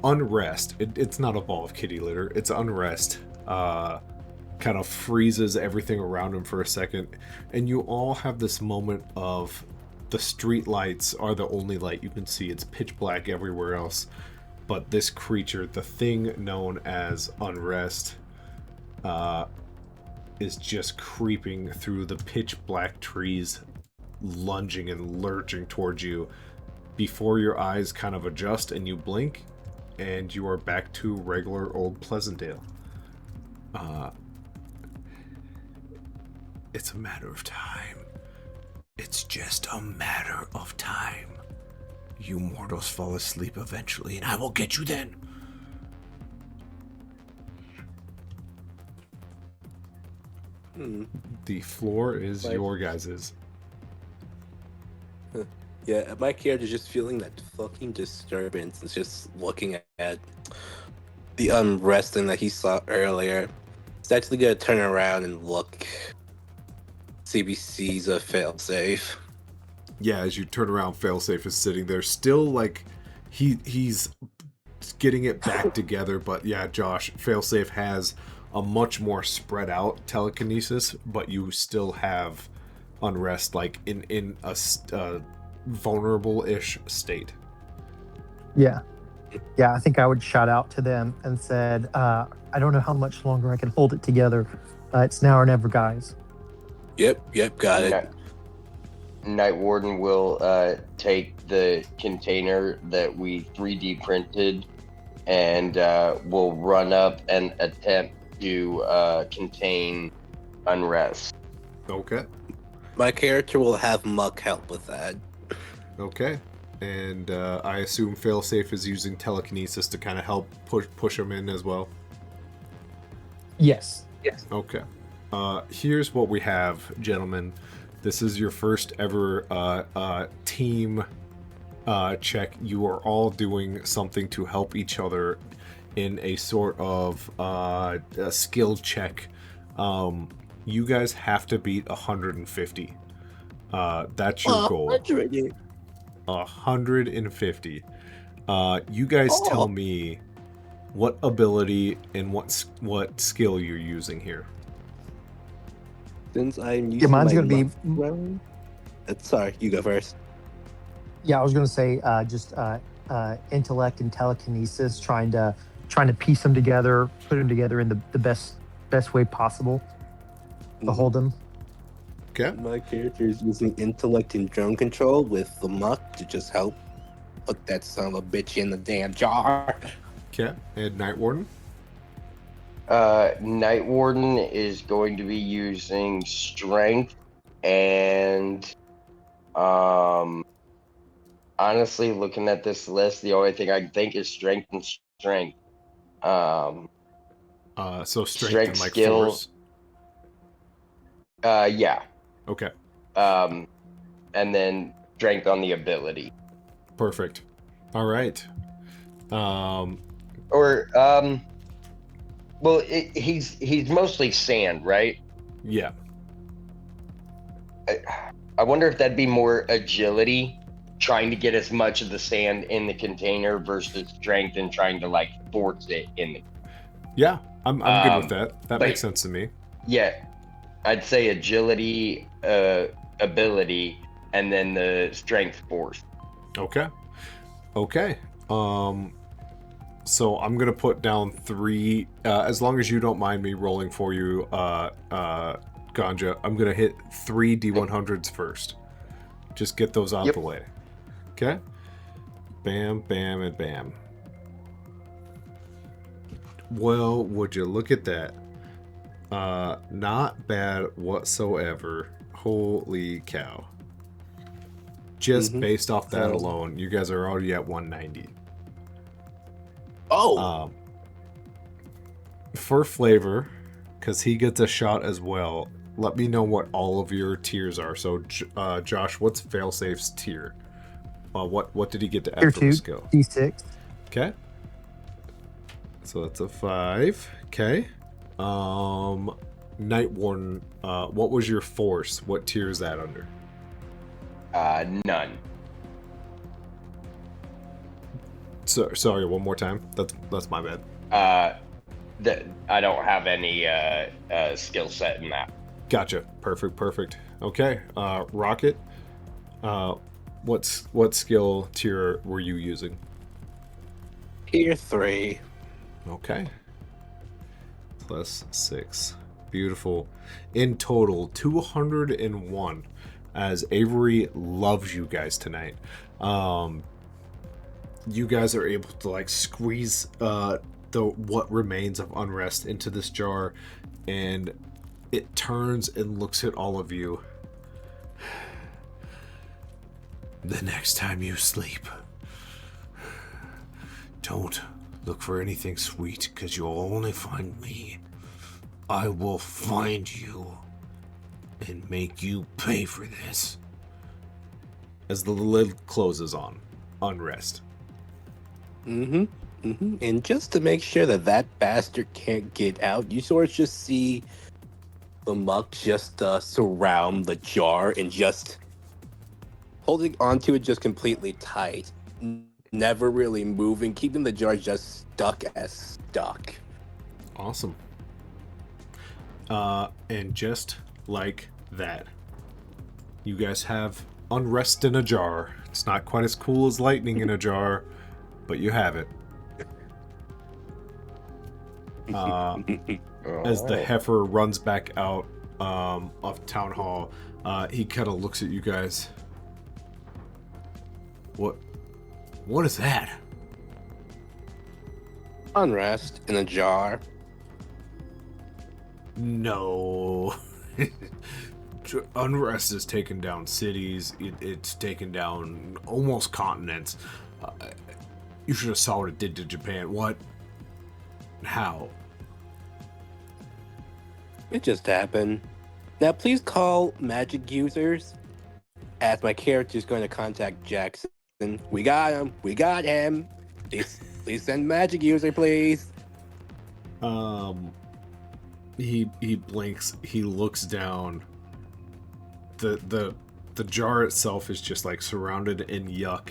unrest. It's not a ball of kitty litter. It's unrest. Kind of freezes everything around him for a second, and you all have this moment of the street lights are the only light you can see. It's pitch black everywhere else, but this creature, the thing known as unrest, is just creeping through the pitch black trees, lunging and lurching towards you before your eyes kind of adjust and you blink, and you are back to regular old Pleasantdale. It's a matter of time. It's just a matter of time. You mortals fall asleep eventually, and I will get you then. The floor is your guys's. Yeah, my character's just feeling that fucking disturbance. It's just looking at the unresting that he saw earlier. It's actually gonna turn around and look. CBC's a failsafe. Yeah, as you turn around, Failsafe is sitting there, still like he's getting it back together. But yeah, Josh, Failsafe has a much more spread out telekinesis, but you still have unrest, like in a vulnerable-ish state. Yeah. I think I would shout out to them and said, I don't know how much longer I can hold it together. It's now or never, guys. Yep, got it. Night Warden will take the container that we 3D printed and will run up and attempt to contain unrest. Okay. My character will have Muck help with that. Okay. And I assume Failsafe is using telekinesis to kind of help push him in as well. Yes. Okay. Here's what we have, gentlemen. This is your first ever team check. You are all doing something to help each other in a sort of a skill check. You guys have to beat 150. That's your goal. 150. You guys tell me what ability and what skill you're using here. Since I'm using mine's my gonna be. Muck- Sorry, you go first. Yeah, I was going to say just intellect and telekinesis, trying to piece them together, put them together in the best way possible to hold them. Okay. My character is using intellect and drone control with the Muck to just help put that son of a bitch in the damn jar. Okay. And Night Warden? Night Warden is going to be using strength and honestly, looking at this list, the only thing I can think is strength and strength. So strength and like skill. force. Yeah. Okay. And then strength on the ability. Perfect. All right. Well, he's mostly sand, right? Yeah. I wonder if that'd be more agility, trying to get as much of the sand in the container versus strength and trying to like force it in the. Yeah, I'm good with that. That makes sense to me. Yeah, I'd say agility, ability, and then the strength force. Okay. So I'm gonna put down 3. As long as you don't mind me rolling for you, Ganja, I'm gonna hit 3 D100s first. Just get those out the way. Okay. Bam, bam, and bam. Well, would you look at that? Not bad whatsoever. Holy cow. just based off that So- alone, you guys are already at 190. Oh, For flavor, because he gets a shot as well, let me know what all of your tiers are. So, Josh, what's Failsafe's tier? What did he get to Tier add for the 2, skill? D6. Okay. So that's a 5. Okay. Night Warden, what was your force? What tier is that under? None. So, sorry, one more time. That's my bad. That I don't have any skill set in that. Gotcha. Perfect. Okay. Rocket, what skill tier were you using? tier 3. Okay. Plus 6. Beautiful. In total, 201. As Avery loves you guys tonight. You guys are able to like squeeze what remains of unrest into this jar, and it turns and looks at all of you. The next time you sleep, don't look for anything sweet, because you'll only find me. I will find you and make you pay for this. As the lid closes on unrest. And just to make sure that bastard can't get out, you sort of just see the muck just surround the jar and just holding onto it just completely tight, never really moving, keeping the jar just stuck. Awesome. And just like that, you guys have unrest in a jar. It's not quite as cool as lightning in a jar, but you have it. As the heifer runs back out of town hall, he kind of looks at you guys. What is that? Unrest in a jar. No. Unrest has taken down cities. It's taken down almost continents. You should have saw what it did to Japan. What? How? It just happened. Now please call magic users, as my character is going to contact Jackson. We got him. Please send magic user, please. He blinks. He looks down. The jar itself is just like surrounded in yuck.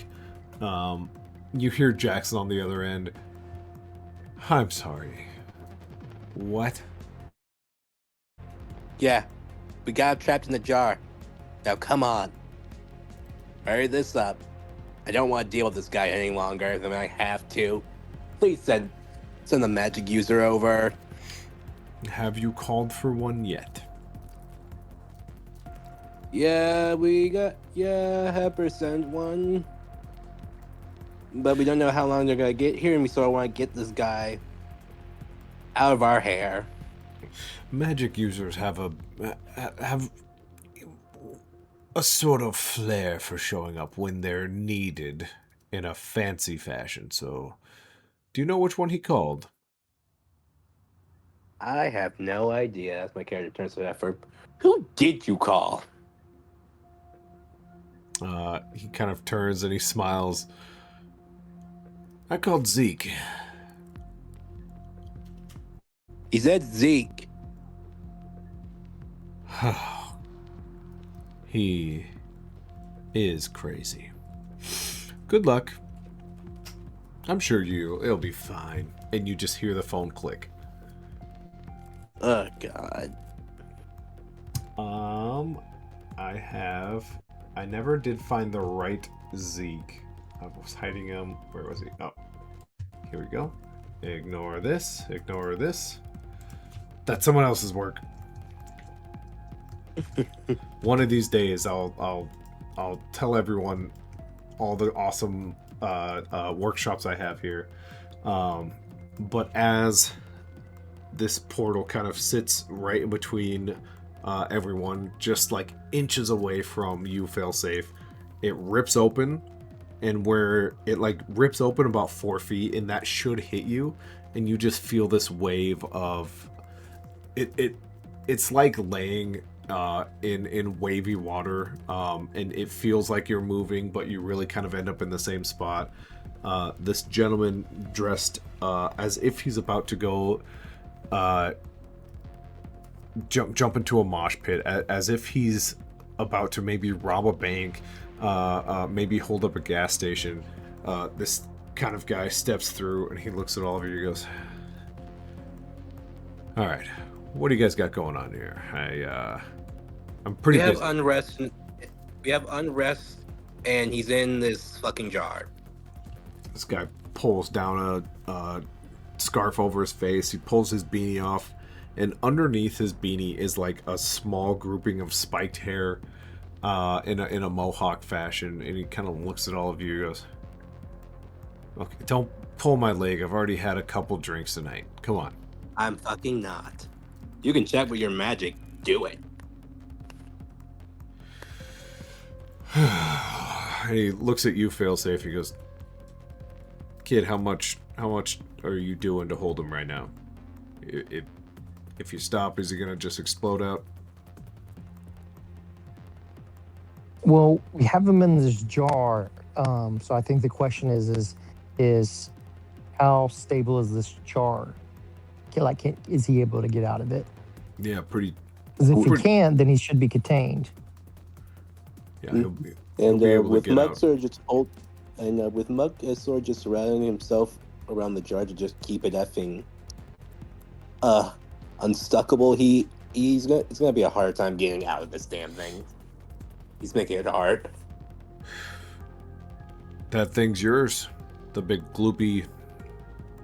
You hear Jackson on the other end. I'm sorry. What? Yeah, we got him trapped in the jar. Now come on. Hurry this up. I don't want to deal with this guy any longer than I have to. Please send the magic user over. Have you called for one yet? Yeah, have percent one. But we don't know how long they're gonna get here, and we sort of want to get this guy out of our hair. Magic users have a sort of flair for showing up when they're needed in a fancy fashion. So, do you know which one he called? I have no idea. As my character turns to that for, who did you call? He kind of turns and he smiles. I called Zeke. He said Zeke. He is crazy. Good luck. I'm sure it'll be fine. And you just hear the phone click. Oh God. I never did find the right Zeke. I was hiding him. Where was he? Oh, here we go. Ignore this. Ignore this. That's someone else's work. One of these days, I'll tell everyone all the awesome workshops I have here. But as this portal kind of sits right in between everyone, just like inches away from you, Failsafe, it rips open, and where it like rips open about 4 feet, and that should hit you, and you just feel this wave of it's like laying in wavy water, and it feels like you're moving, but you really kind of end up in the same spot. This gentleman dressed as if he's about to go jump into a mosh pit, as if he's about to maybe rob a bank, maybe hold up a gas station. This kind of guy steps through, and he looks at all of you and goes, all right, what do you guys got going on here? I'm pretty We have busy. unrest. We have unrest, and he's in this fucking jar. This guy pulls down a scarf over his face. He pulls his beanie off, and underneath his beanie is like a small grouping of spiked hair in a mohawk fashion. And he kind of looks at all of you and goes, okay, don't pull my leg. I've already had a couple drinks tonight. Come on. I'm fucking not. You can check with your magic. Do it. And he looks at you, failsafe. He goes, kid, how much are you doing to hold him right now? If you stop, is he gonna just explode out? Well, we have him in this jar. So I think the question is how stable is this jar? Is he able to get out of it? Yeah, pretty. Because if Pretty- he can't, then he should be contained. Yeah, Mm. he'll be And able to with get Mug out. Sword just hold, and with Mug Sword just surrounding himself around the jar to just keep it effing unstuckable, it's gonna be a hard time getting out of this damn thing. He's making it hard. That thing's yours. The big gloopy.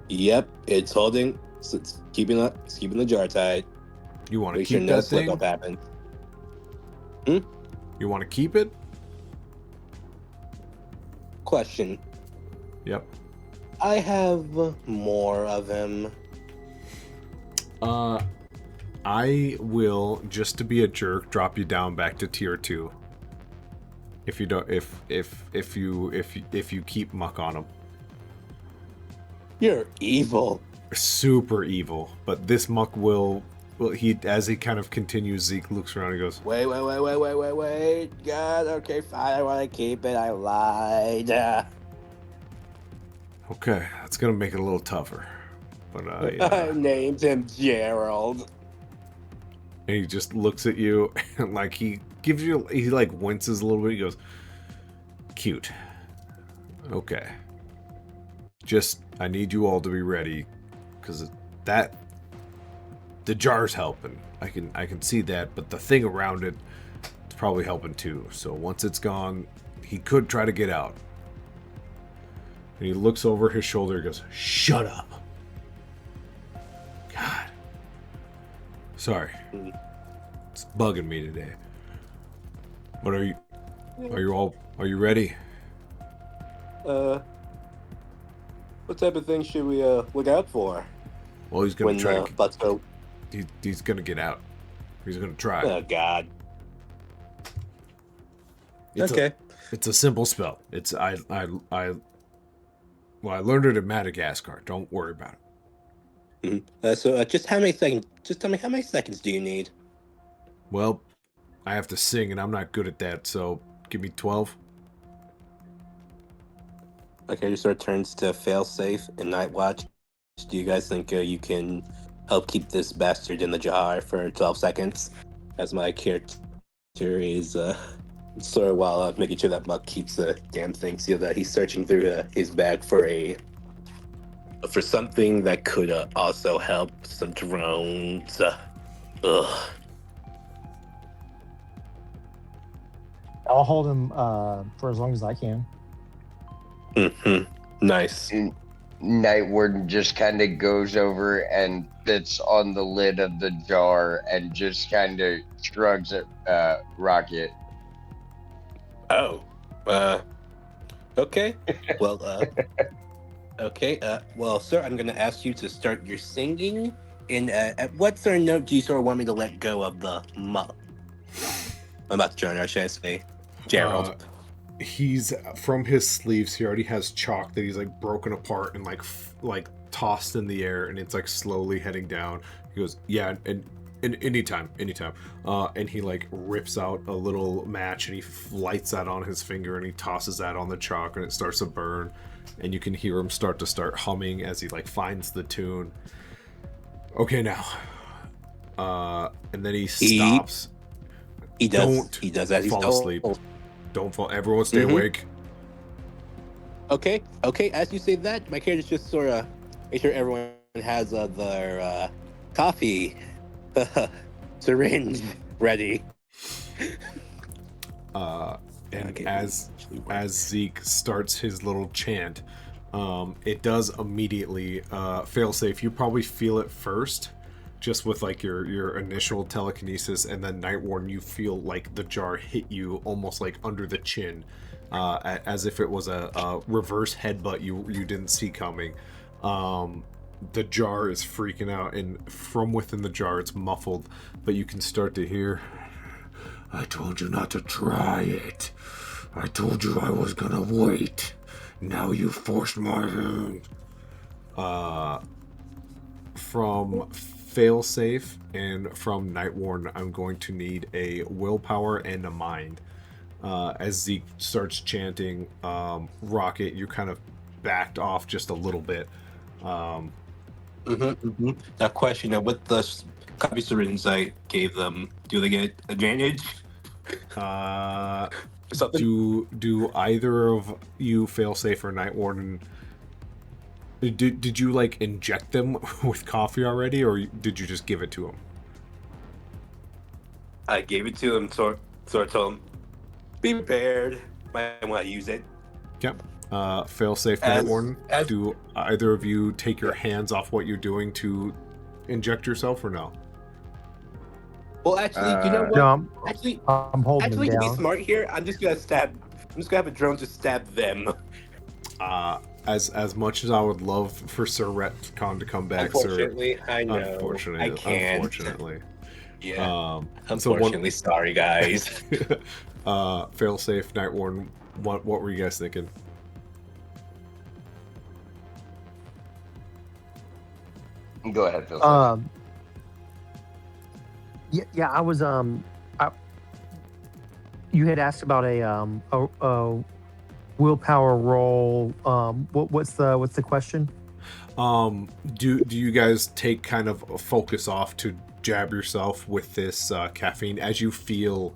Yep, it's holding. So it's keeping the jar tight. You want to Make sure keep no that slip thing? up happens. You want to keep it? Question: Yep. I have more of him. I will, just to be a jerk, drop you down back to tier 2. If you don't, if you keep muck on him. You're evil. Super evil, but this muck will. Well, as he kind of continues, Zeke looks around and goes, Wait. God, okay, fine. I want to keep it. I lied. okay, that's gonna make it a little tougher. But I named him Gerald. and he just looks at you and like he like winces a little bit. He goes, cute. Okay. Just, I need you all to be ready, because the jar's helping. I can see that, but the thing around it is probably helping too. So once it's gone, he could try to get out. And he looks over his shoulder and goes, shut up. God. Sorry. It's bugging me today. But are you ready? What type of thing should we look out for Well, he's gonna when try. Bucks go? He's gonna get out. He's gonna try. Oh God. It's Okay. It's a simple spell. It's I learned it in Madagascar. Don't worry about it. So just how many seconds? Just tell me how many seconds do you need? Well, I have to sing, and I'm not good at that. So give me 12. Okay, just sort of turns to Failsafe and Nightwatch. Do you guys think you can help keep this bastard in the jar for 12 seconds? As my character is sort of while making sure that Muck keeps the damn thing, so that he's searching through his bag for something that could also help some drones. Ugh. I'll hold him for as long as I can. Nice. Night Warden just kind of goes over and sits on the lid of the jar and just kind of shrugs at Rocket. Oh. Okay. Well, okay. Well, sir, I'm going to ask you to start your singing. And at what sort of note do you sort of want me to let go of the muck? I'm about to join, or should I say, Gerald? he's from his sleeves. He already has chalk that he's like broken apart and like tossed in the air, and it's like slowly heading down. He goes, yeah, and anytime. And he like rips out a little match and he lights that on his finger and he tosses that on the chalk and it starts to burn, and you can hear him start humming as he like finds the tune. Okay, now, and then he stops. He does as he's fall told. asleep. Don't fall. Everyone stay Mhm. awake. Okay. As you say that, my character just sort of make sure everyone has their coffee syringe ready. And Okay, as actually work. as Zeke starts his little chant, it does immediately fail safe. You probably feel it first, just with like your initial telekinesis, and then Nightwarden, you feel like the jar hit you almost like under the chin, as if it was a reverse headbutt you didn't see coming. The jar is freaking out, and from within the jar it's muffled, but you can start to hear, I told you not to try it. I told you I was gonna wait. Now you forced my hand. From Failsafe and from Nightwarden, I'm going to need a willpower and a mind. As Zeke starts chanting Rocket, you kind of backed off just a little bit. Now, question: with the copy syringe I gave them, do they get advantage? Or something? Do either of you, Failsafe or Nightwarden, did you like inject them with coffee already, or did you just give it to them? I gave it to him, so I told him, be prepared. Might want to use it. Yep. Failsafe, As- Nightwarden, as- do either of you take your hands off what you're doing to inject yourself, or no? Well, actually, you know what? No, Actually, I'm holding to him be down. smart here, I'm just gonna have a drone just stab them. As much as I would love for Sir Retcon to come back, Sir, Unfortunately, I know. unfortunately, I can't. unfortunately. Yeah. So Unfortunately, sorry guys. Failsafe, Nightwarden, what were you guys thinking? Go ahead, Phil. Yeah, I was you had asked about a willpower roll. What's the question? Do you guys take kind of a focus off to jab yourself with this caffeine as you feel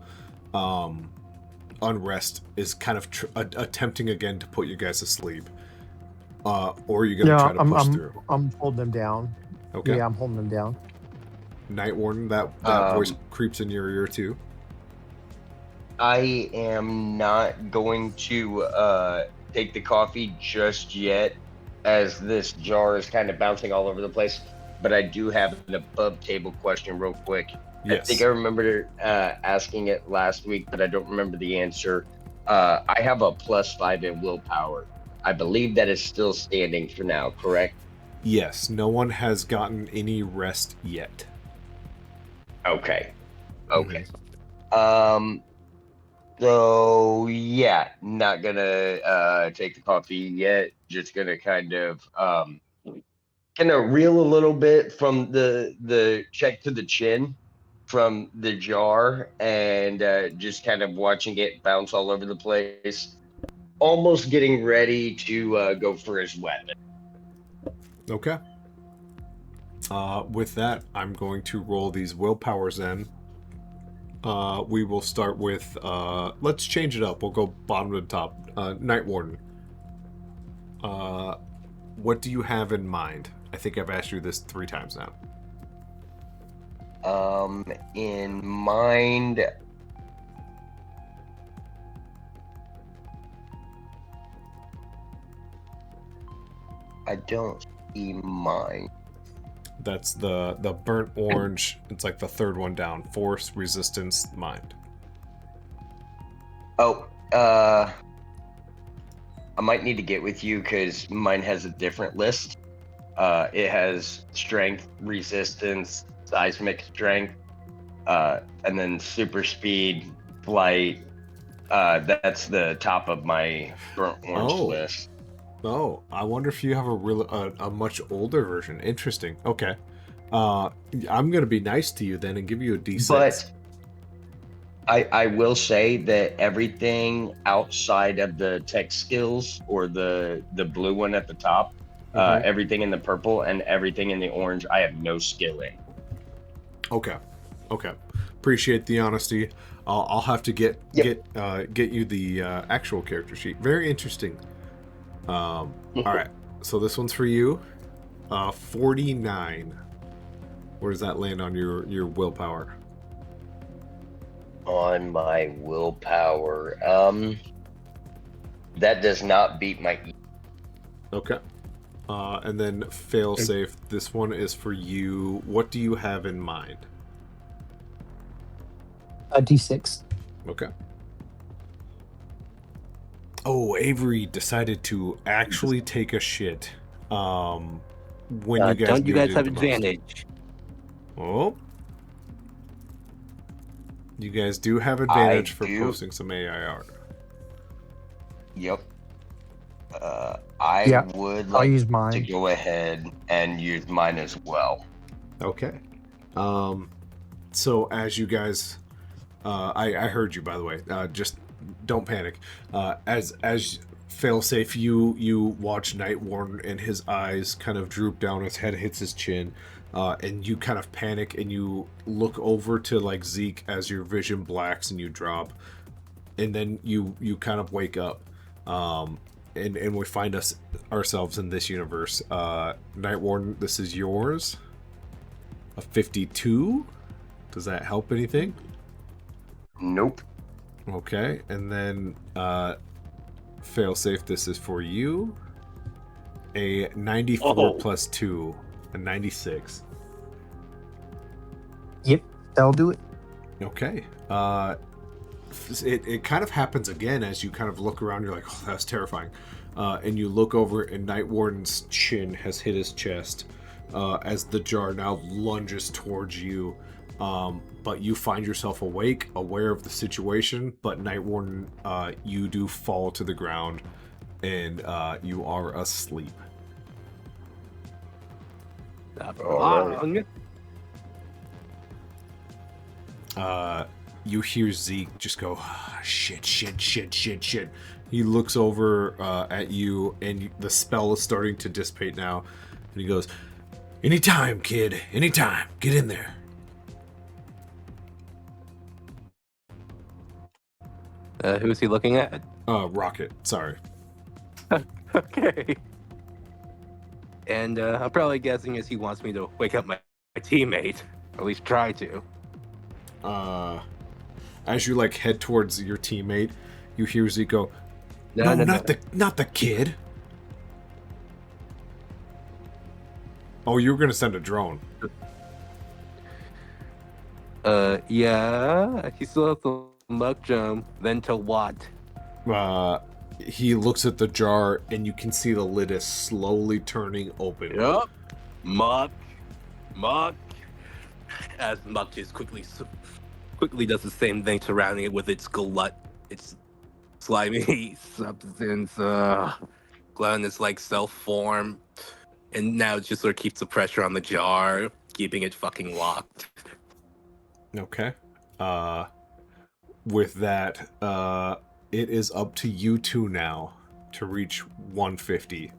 unrest is kind of attempting again to put you guys to sleep? Or are you gonna try to push through? I'm holding them down. Okay. Yeah, I'm holding them down. Nightwarden, that voice creeps in your ear too. I am not going to take the coffee just yet, as this jar is kind of bouncing all over the place. But I do have an above table question real quick. Yes. I think I remember asking it last week, but I don't remember the answer. I have a +5 in willpower. I believe that is still standing for now, correct? Yes, no one has gotten any rest yet. Okay. So yeah, not gonna take the coffee yet. Just gonna kind of reel a little bit from the check to the chin from the jar, and just kind of watching it bounce all over the place. Almost getting ready to go for his weapon. Okay. With that, I'm going to roll these willpowers in. We will start with, let's change it up. We'll go bottom to top. Nightwarden. What do you have in mind? I think I've asked you this 3 times now. In mind, I don't see mine. That's the burnt orange. It's like the 3rd one down. Force, resistance, mind. Oh, I might need to get with you because mine has a different list. It has strength, resistance, seismic strength, and then super speed, flight, That's the top of my burnt orange Oh. list. Oh, I wonder if you have a much older version. Interesting. Okay. I'm gonna be nice to you then and give you a D6. But I will say that everything outside of the tech skills or the blue one at the top, everything in the purple and everything in the orange, I have no skill in. Okay. Appreciate the honesty. I'll have to get you the actual character sheet. Very interesting. All right. So this one's for you. 49. Where does that land on your willpower? On my willpower, that does not beat my. Okay. And then failsafe. This one is for you. What do you have in mind? A D6. Okay. Oh, Avery decided to actually take a shit. When you guys don't you guys needed have it the most. advantage? Oh. You guys do have advantage for do. posting some AI art. Yep. I would I'll like use to mine. go ahead and use mine as well. Okay. So as you guys, I heard you, by the way. Just don't panic. As failsafe, you watch Nightwarden and his eyes kind of droop down, his head hits his chin, and you kind of panic and you look over to like Zeke as your vision blacks and you drop, and then you kind of wake up, and we find ourselves in this universe. Nightwarden, this is yours. A 52. Does that help anything? Nope. Okay, and then failsafe, this is for you. A 94 plus 2, a 96. Yep, that'll do it. Okay. It kind of happens again as you kind of look around. You're like, oh, that's terrifying. And you look over, and Nightwarden's chin has hit his chest as the jar now lunges towards you. But you find yourself awake, aware of the situation, but Nightwarden, you do fall to the ground, and you are asleep. Not Alright. long. You hear Zeke just go, shit. He looks over at you, and the spell is starting to dissipate now, and he goes, anytime, kid, anytime, get in there. Who's he looking at? Rocket, sorry. Okay. And I'm probably guessing as he wants me to wake up my teammate, or at least try to. As you like head towards your teammate, you hear Zeke go, No. not the kid. Oh, you were gonna send a drone. Yeah. He still has the luck jump. Then to what? He looks at the jar, and you can see the lid is slowly turning open. Yup. Muck. As Muck just quickly does the same thing, surrounding it with its glut, its slimy substance, glut its like self form, and now it just sort of keeps the pressure on the jar, keeping it fucking locked. Okay. With that, it is up to you two now to reach 150.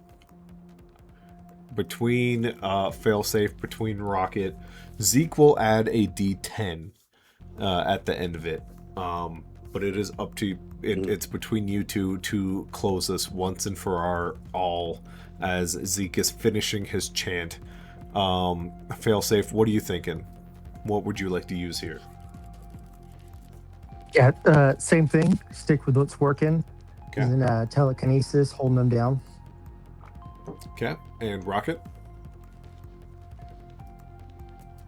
Between failsafe, between Rocket, Zeke will add a D10 at the end of it. But it is up to it's between you two to close this once and for all, as Zeke is finishing his chant. Failsafe, what are you thinking? What would you like to use here? Yeah, same thing. Stick with what's working. Okay. Using telekinesis, holding them down. Okay, and Rocket?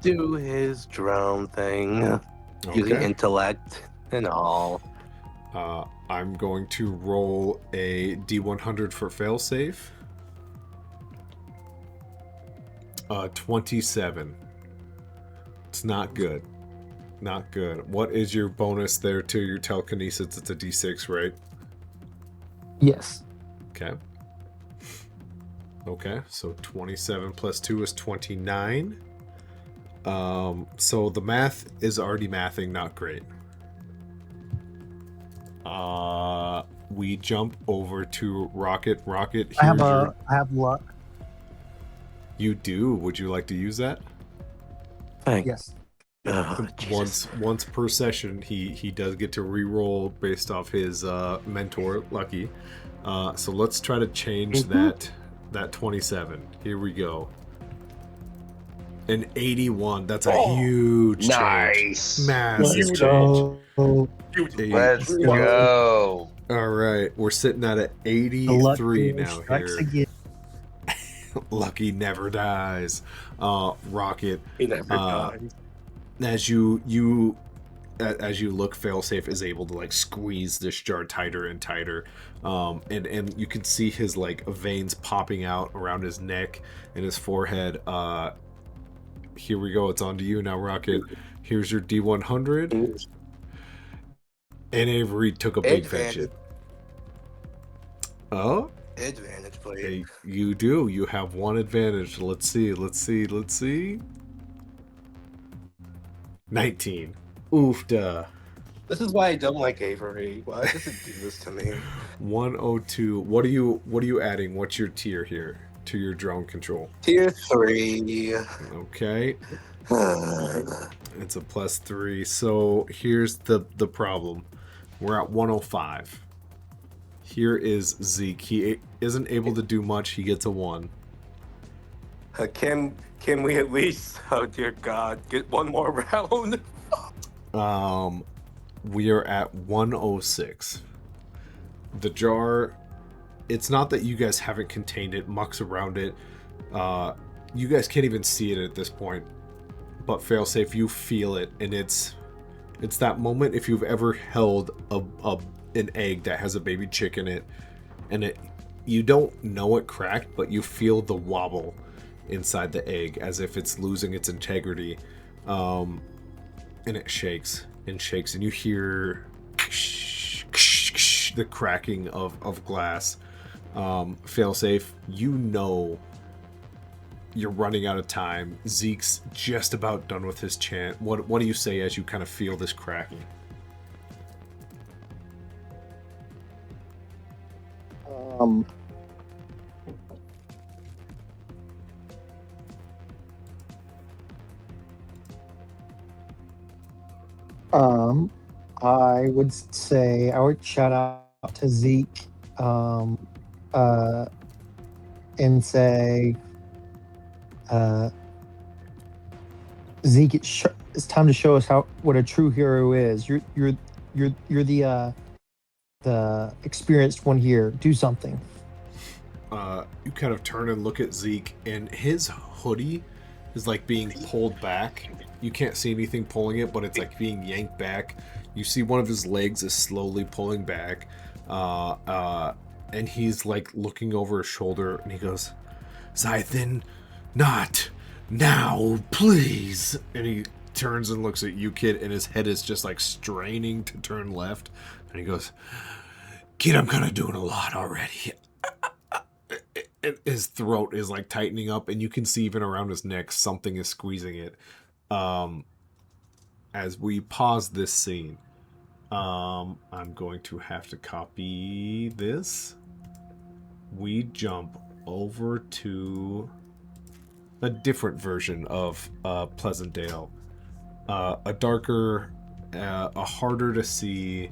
Do his drone thing, using intellect and all. I'm going to roll a D100 for failsafe. 27. It's not good. Not good. What is your bonus there to your telekinesis? It's a d6, right? Yes. Okay. Okay, so 27 plus 2 is 29. So the math is already mathing not great. We jump over to Rocket. Rocket, I here's your... have luck. You do? Would you like to use that? Thank Yes. oh, Jesus. Once per session, he does get to re-roll based off his mentor, Lucky. So let's try to change that 27. Here we go. An 81. That's a huge Nice. change. Massive Let's change. go. Let's Let's go. All right, we're sitting at an The luck 83 hero now strikes here. again. Lucky never dies. Rocket. He never died. As you look, Failsafe is able to like squeeze this jar tighter and tighter, and you can see his like veins popping out around his neck and his forehead. Here we go. It's on to you now, Rocket. Here's your D100. And Avery took a big Advantage. fetch. Oh, Advantage, please. hey, you do. You have one advantage. Let's see. 19. Oof, duh. This is why I don't like Avery. Why does it do this to me? 102. What are you adding? What's your tier here to your drone control? Tier 3. Okay. It's a +3. So here's the problem. We're at 105. Here is Zeke. He isn't able to do much. He gets a 1. Can we at least, oh dear God, get one more round? We are at 106. The jar, it's not that you guys haven't contained it, mucks around it. You guys can't even see it at this point. But Failsafe, you feel it, and it's that moment if you've ever held an egg that has a baby chick in it, and you don't know it cracked, but you feel the wobble inside the egg as if it's losing its integrity, and it shakes and shakes, and you hear the cracking of glass. Failsafe, you know you're running out of time. Zeke's just about done with his chant. What do you say as you kind of feel this cracking? I would say I would shout out to Zeke, and say, Zeke, it's time to show us what a true hero is. You're the experienced one here. Do something. You kind of turn and look at Zeke, and his hoodie is like being pulled back. You can't see anything pulling it, but it's like being yanked back. You see one of his legs is slowly pulling back, and he's like looking over his shoulder, and he goes, "Scythen, not now, please." And he turns and looks at you, kid, and his head is just like straining to turn left, and he goes, "Kid, I'm kind of doing a lot already." His throat is like tightening up, and you can see even around his neck something is squeezing it. As we pause this scene, I'm going to have to copy this. We jump over to a different version of Pleasantdale, a darker, a harder to see.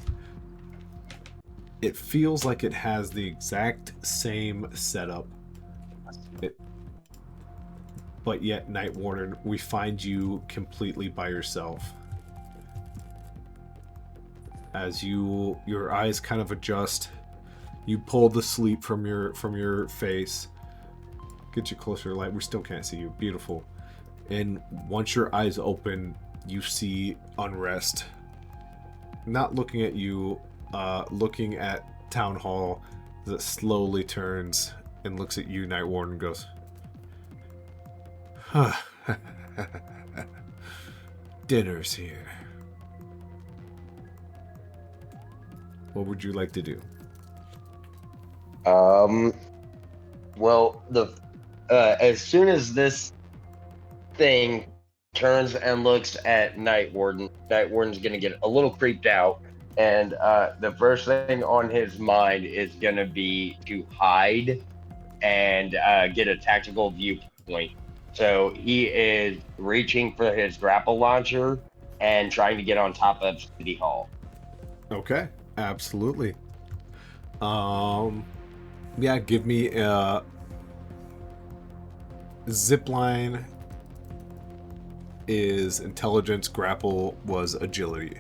It feels like it has the exact same setup, but yet, Night Warden, we find you completely by yourself. As your eyes kind of adjust, you pull the sleep from your face. Get you closer to light. We still can't see you. Beautiful. And once your eyes open, you see unrest. Not looking at you, looking at Town Hall, that slowly turns and looks at you, Night Warden, and goes, "Huh. Dinner's here." What would you like to do? Well, as soon as this thing turns and looks at Night Warden's gonna get a little creeped out, and the first thing on his mind is gonna be to hide and get a tactical viewpoint. So he is reaching for his grapple launcher and trying to get on top of City Hall. Okay, absolutely. Yeah, give me a zipline is intelligence, grapple was agility.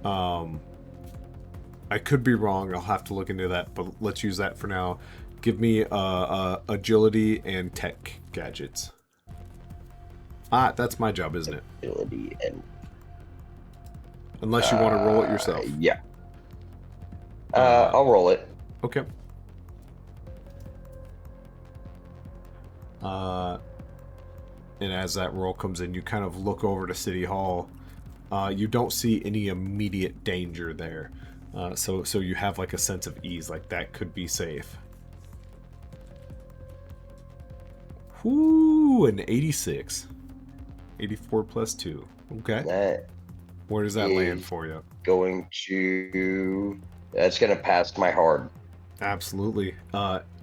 I could be wrong. I'll have to look into that, but let's use that for now. Give me agility and tech gadgets. Ah, that's my job, isn't it? Agility and Unless you want to roll it yourself. Yeah. I'll roll it. Okay. And as that roll comes in, you kind of look over to City Hall. You don't see any immediate danger there. So you have like a sense of ease, like that could be safe. Whoo, an 86. 84 plus 2. Okay. That Where does that land is for you? that's gonna pass my hard. Absolutely.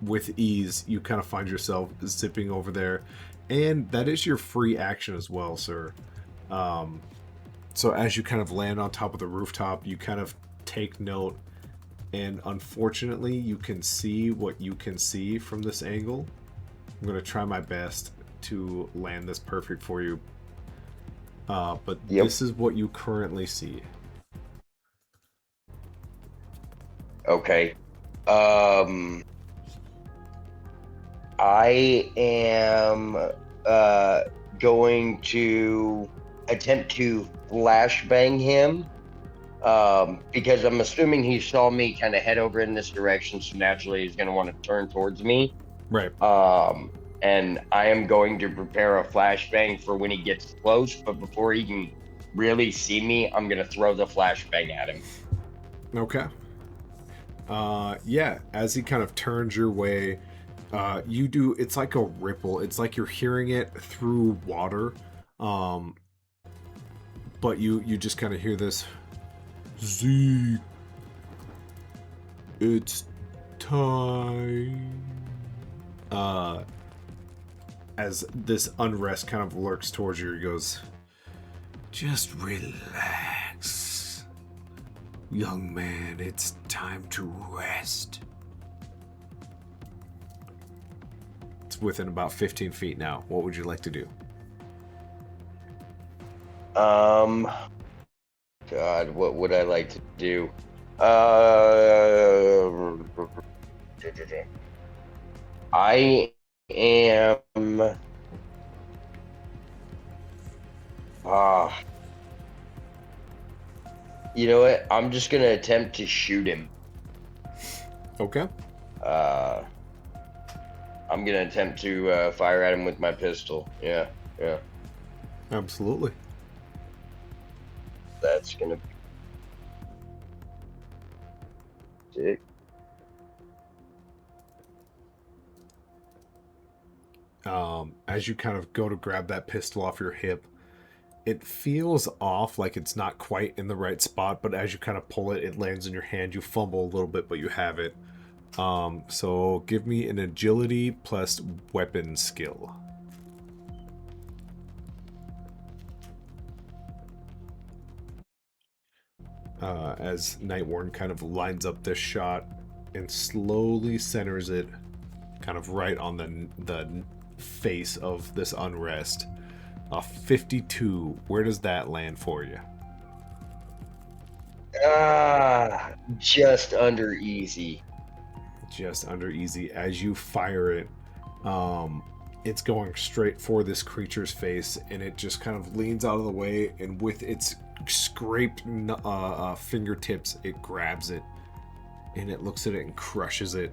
With ease, you kind of find yourself zipping over there. And that is your free action as well, sir. So as you kind of land on top of the rooftop, you kind of take note. And unfortunately, you can see what you can see from this angle. I'm going to try my best to land this perfect for you. But Yep. This is what you currently see. Okay. I am going to attempt to flashbang him because I'm assuming he saw me kind of head over in this direction, so naturally he's going to want to turn towards me. Right. And I am going to prepare a flashbang for when he gets close, but before he can really see me, I'm going to throw the flashbang at him. Okay. Yeah, as he kind of turns your way, it's like a ripple. It's like you're hearing it through water. But you just kind of hear this, Zeke, it's time. As this unrest kind of lurks towards you, he goes, just relax. Young man, it's time to rest. It's within about 15 feet now. What would you like to do? God, what would I like to do? I am. You know what? I'm just gonna attempt to shoot him. Okay. I'm gonna attempt to fire at him with my pistol. Yeah. Absolutely. That's gonna be sick. As you kind of go to grab that pistol off your hip, it feels off, like it's not quite in the right spot, but as you kind of pull it, it lands in your hand. You fumble a little bit, but you have it. So give me an agility plus weapon skill. As Night Warden kind of lines up this shot and slowly centers it kind of right on the face of this unrest. 52, where does that land for you? Just under easy. Just under easy. As you fire it, it's going straight for this creature's face, and it just kind of leans out of the way, and with its scraped fingertips, it grabs it, and it looks at it and crushes it.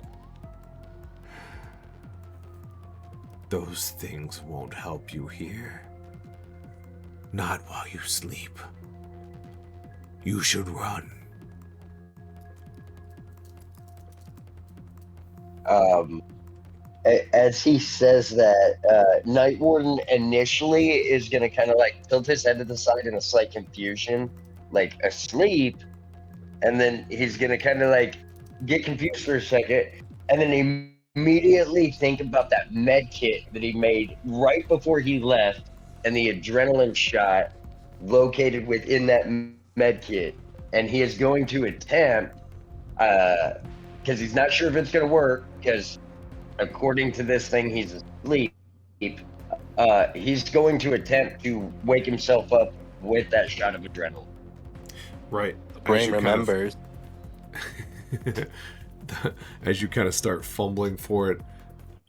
Those things won't help you here. Not while you sleep. You should run. As he says that, Night Warden initially is going to kind of like tilt his head to the side in a slight confusion, like asleep, and then he's going to kind of like get confused for a second, and then immediately think about that med kit that he made right before he left and the adrenaline shot located within that med kit, and he is going to attempt, because he's not sure if it's going to work, because according to this thing, he's asleep. He's going to attempt to wake himself up with that shot of adrenaline. Right. Brain remembers. As you kind of start fumbling for it,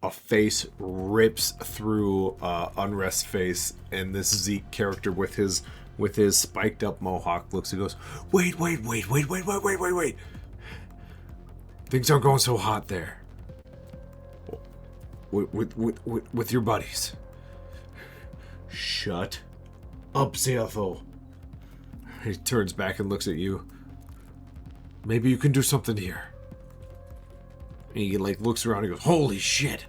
a face rips through Unrest's face, and this Zeke character with his spiked up mohawk looks and goes, Wait. Things aren't going so hot there. With your buddies. Shut up, CFO. He turns back and looks at you. Maybe you can do something here. And he like looks around and goes, Holy shit.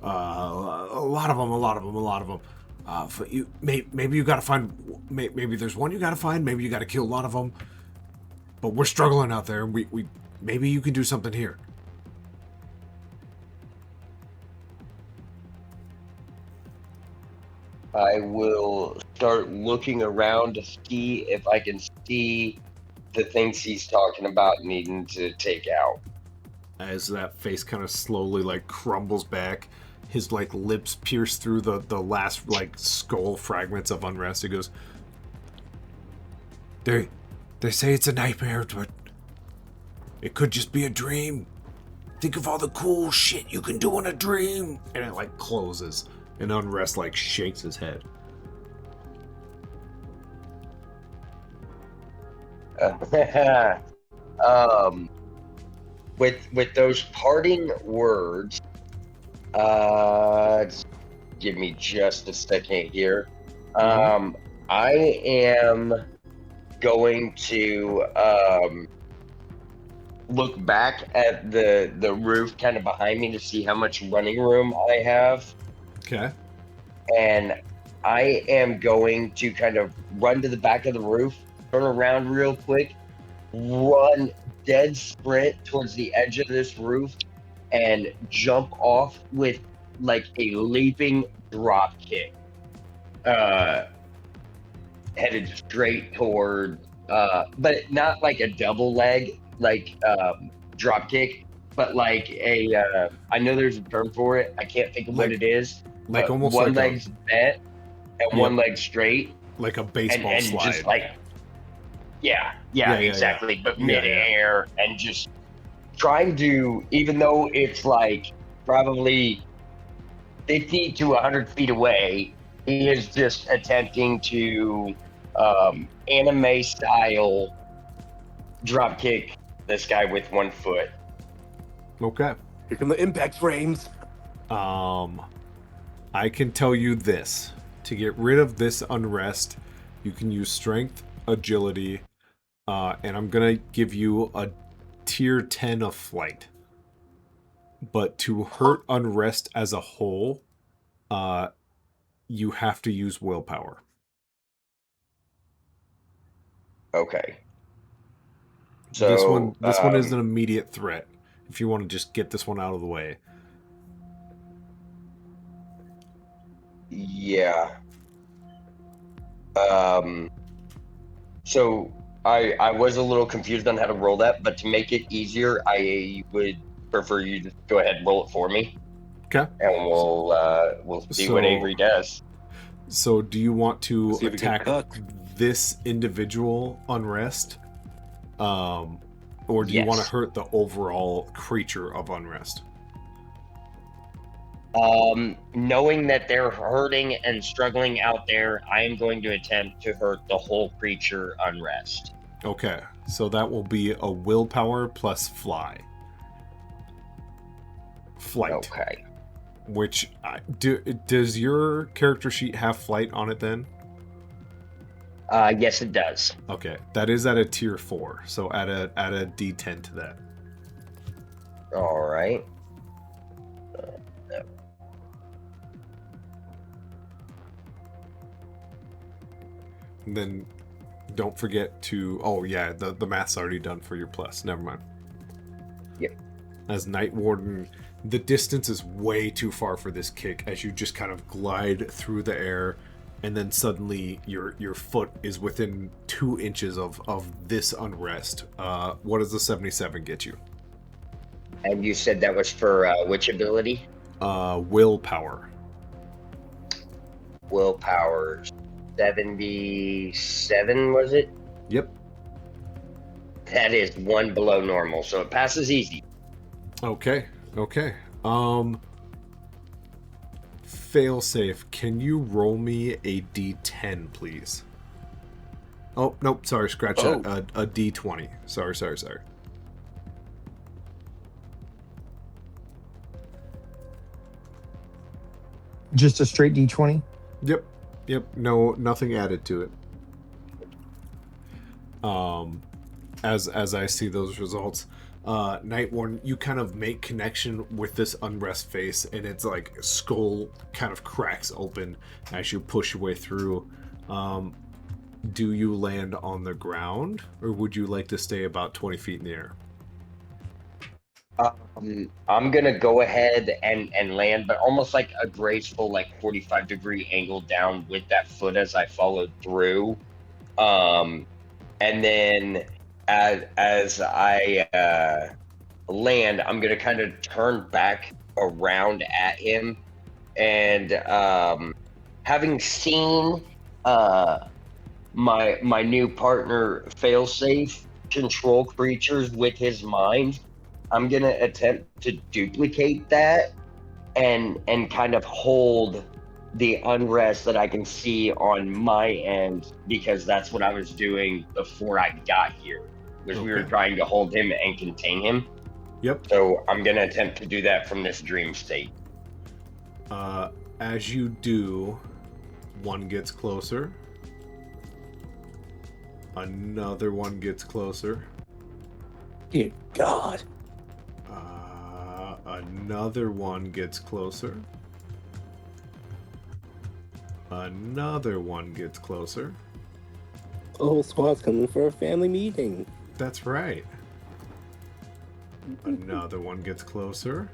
A lot of them. Maybe you gotta find. Maybe there's one you gotta find. Maybe you gotta kill a lot of them. But we're struggling out there, and we maybe you can do something here. I will start looking around to see if I can see the things he's talking about needing to take out. As that face kind of slowly like crumbles back, his like lips pierce through the last like skull fragments of Unrest. He goes, They say it's a nightmare, but it could just be a dream. Think of all the cool shit you can do in a dream. And it like closes, and Unrest like shakes his head. With those parting words, give me just a second here. I am going to look back at the roof kind of behind me to see how much running room I have. Okay. And I am going to kind of run to the back of the roof, turn around real quick, run dead sprint towards the edge of this roof, and jump off with like a leaping drop kick. Headed straight toward, but not like a double leg, like drop kick, but like a, I know there's a term for it. I can't think of what it is. Like almost one like leg's bent and one leg straight. Like a baseball and slide. Just like, yeah, exactly. But midair and just trying to, even though it's like probably 50 to 100 feet away, he is just attempting to anime style drop kick this guy with 1 foot. Okay. Here come the impact frames. I can tell you this. To get rid of this unrest, you can use strength, agility, and I'm going to give you a tier 10 of flight. But to hurt unrest as a whole, you have to use willpower. Okay. So this one is an immediate threat. If you want to just get this one out of the way. Yeah. So I was a little confused on how to roll that, but to make it easier, I would prefer you to go ahead and roll it for me. Okay. And we'll see what Avery does. So do you want to See if we can attack cook. this individual unrest? Or do you want to hurt the overall creature of unrest? Knowing that they're hurting and struggling out there, I am going to attempt to hurt the whole creature unrest. Okay, so that will be a willpower plus flight. Okay. Which does your character sheet have flight on it then? Yes, it does. Okay, that is at a tier 4, so add a D10 to that. All right. And then don't forget to... Oh, yeah, the math's already done for your plus. Never mind. Yep. As Night Warden, the distance is way too far for this kick as you just kind of glide through the air, and then suddenly your foot is within 2 inches of this unrest. What does the 77 get you? And you said that was for which ability? Willpower. Willpower 77, was it? Yep. That is 1 below normal, so it passes easy. Okay. Failsafe, can you roll me a d10, please? Oh, nope, sorry, scratch that. A d20. Sorry. Just a straight D20? Yep. No, nothing added to it. As I see those results, Night Warden, you kind of make connection with this unrest face, and it's like skull kind of cracks open as you push your way through. Do you land on the ground, or would you like to stay about 20 feet in the air? I'm gonna go ahead and land, but almost like a graceful, like 45-degree angle down with that foot as I followed through. And then as I land, I'm gonna kind of turn back around at him, and having seen my new partner Failsafe control creatures with his mind, I'm gonna attempt to duplicate that and kind of hold the unrest that I can see on my end, because that's what I was doing before I got here. We were trying to hold him and contain him. Yep. So I'm gonna attempt to do that from this dream state. As you do, one gets closer. Another one gets closer. Dear God. Another one gets closer. Another one gets closer. The whole squad's coming for a family meeting. That's right. Another one gets closer.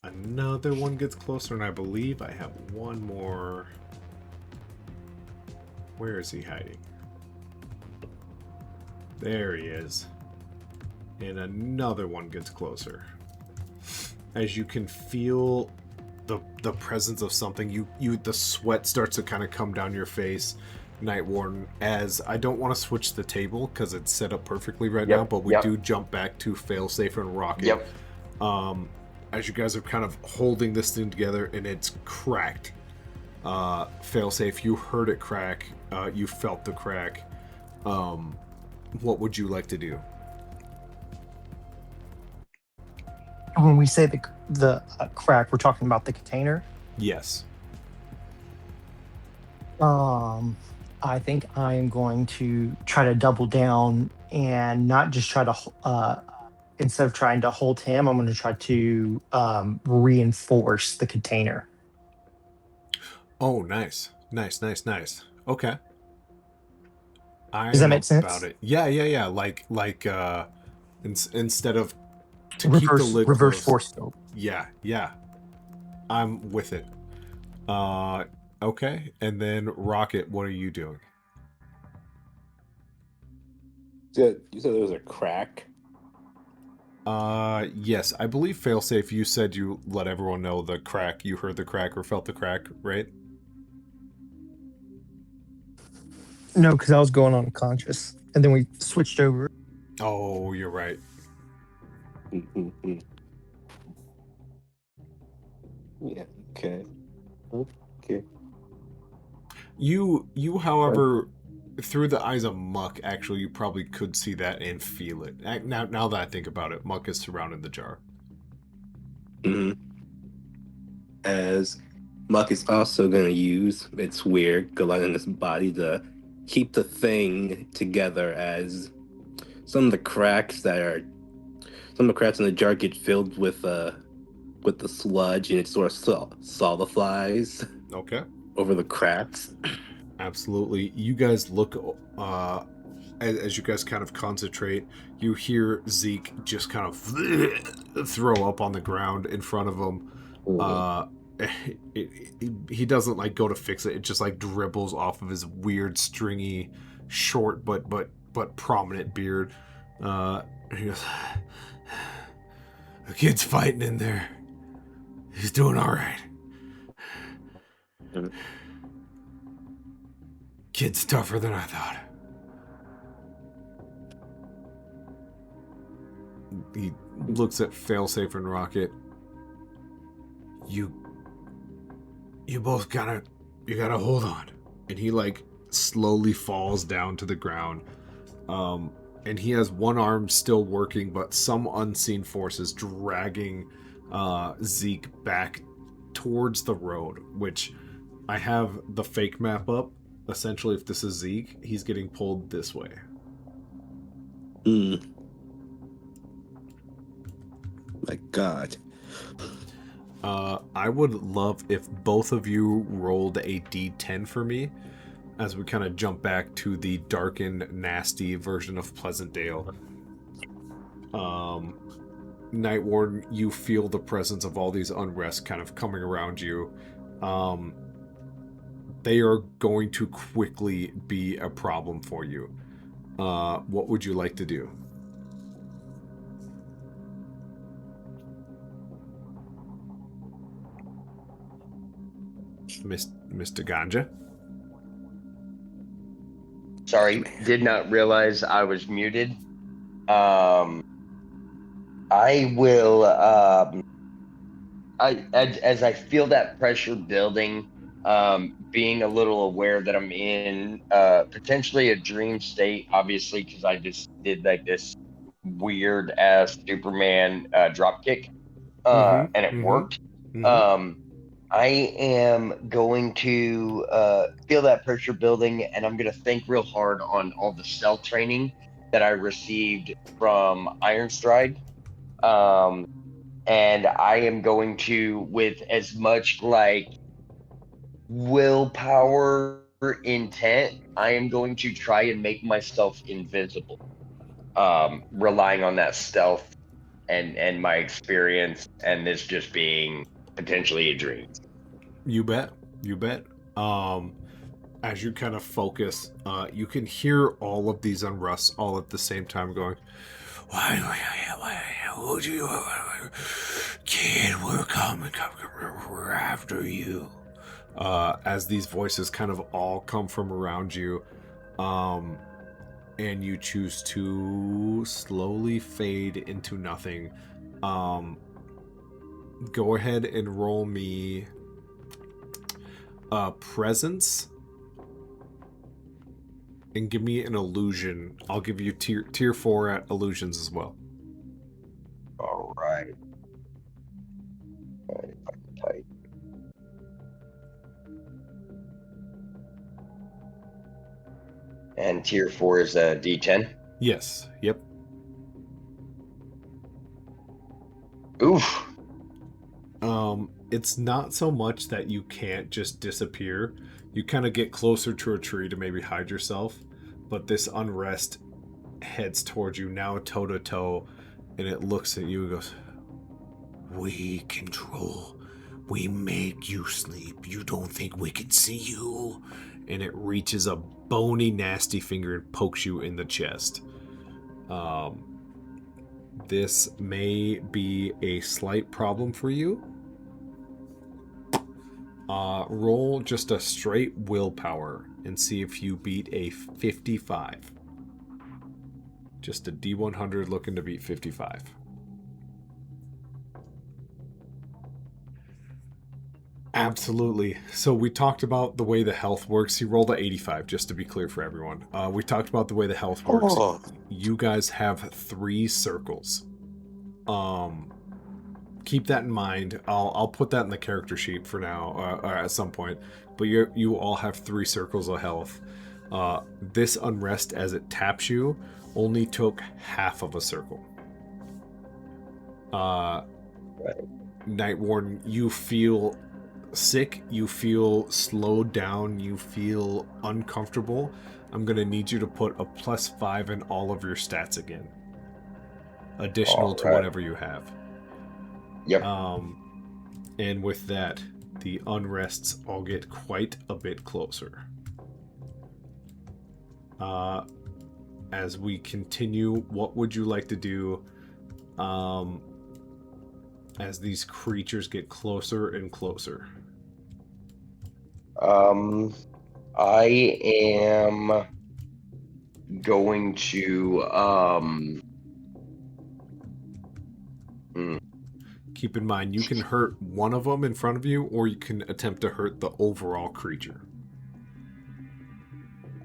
Another one gets closer, and I believe I have one more. Where is he hiding? There he is. And another one gets closer. As you can feel the presence of something, the sweat starts to kind of come down your face, Night Warden, as I don't want to switch the table because it's set up perfectly right now, but we do jump back to Failsafe and Rocket. As you guys are kind of holding this thing together, and it's cracked. Failsafe, you heard it crack. You felt the crack. What would you like to do? When we say the crack, we're talking about the container. Yes. I think I'm going to try to double down and not just try to, instead of trying to hold him, I'm going to try to reinforce the container. Oh, nice. Okay. Does that make sense? About it. Yeah. Like instead of to reverse, keep the lid reverse closed. force field. Yeah. I'm with it. Okay. And then Rocket, what are you doing? You said there was a crack? Yes. I believe Failsafe, you said you let everyone know the crack. You heard the crack or felt the crack, right? No, because I was going unconscious, and then we switched over. Oh, you're right. Yeah. Okay. You, however, through the eyes of Muck, actually, you probably could see that and feel it. Now that I think about it, Muck is surrounding the jar. As Muck is also going to use its weird glutinous body to keep the thing together, as some of the cracks in the jar get filled with the sludge, and it sort of solidifies. Okay. over the cracks. Absolutely. You guys look, as you guys kind of concentrate, you hear Zeke just kind of throw up on the ground in front of him. He doesn't like go to fix it. It just like dribbles off of his weird, stringy, short but prominent beard. He goes, "The kid's fighting in there. He's doing all right. Mm. Kid's tougher than I thought." He looks at Failsafe and Rocket. You both gotta hold on. And he like slowly falls down to the ground. And he has one arm still working, but some unseen force is dragging Zeke back towards the road, which I have the fake map up. Essentially, if this is Zeke, he's getting pulled this way. My God. I would love if both of you rolled a d10 for me as we kind of jump back to the darkened, nasty version of Pleasantdale. Night Warden, you feel the presence of all these unrest kind of coming around you. They are going to quickly be a problem for you. What would you like to do? Mr. Ganja? Sorry, did not realize I was muted. I will. As I feel that pressure building, being a little aware that I'm in potentially a dream state, obviously, because I just did like this weird ass Superman drop kick, and it worked. I am going to feel that pressure building, and I'm going to think real hard on all the stealth training that I received from Iron Stride. And I am going to, with as much like willpower intent, I am going to try and make myself invisible, relying on that stealth and my experience, and this just being potentially a dream. You bet. As you kind of focus, you can hear all of these unrusts all at the same time going, why would you, kid, we're coming, we're after you. As these voices kind of all come from around you, and you choose to slowly fade into nothing. Go ahead and roll me presence and give me an illusion. I'll give you tier 4 at illusions as well. All right. Tight. And tier 4 is a D10? Yes. Yep. Oof. It's not so much that you can't just disappear. You kind of get closer to a tree to maybe hide yourself, but this unrest heads towards you now toe to toe, and it looks at you and goes, "We control. We make you sleep. You don't think we can see you?" And it reaches a bony, nasty finger and pokes you in the chest. This may be a slight problem for you. Roll just a straight willpower and see if you beat a 55. Just a D100 looking to beat 55. Absolutely. So we talked about the way the health works. He rolled a 85, just to be clear for everyone. We talked about the way the health works. Oh. You guys have 3 circles. Keep that in mind. I'll put that in the character sheet for now, at some point. But you all have 3 circles of health. This unrest, as it taps you, only took half of a circle. Night Warden, you feel sick, you feel slowed down, you feel uncomfortable. I'm going to need you to put a +5 in all of your stats again. Additional to Alright. whatever you have. Yep. And with that, the unrests all get quite a bit closer. As we continue, what would you like to do as these creatures get closer and closer? I am going to Keep in mind, you can hurt one of them in front of you, or you can attempt to hurt the overall creature.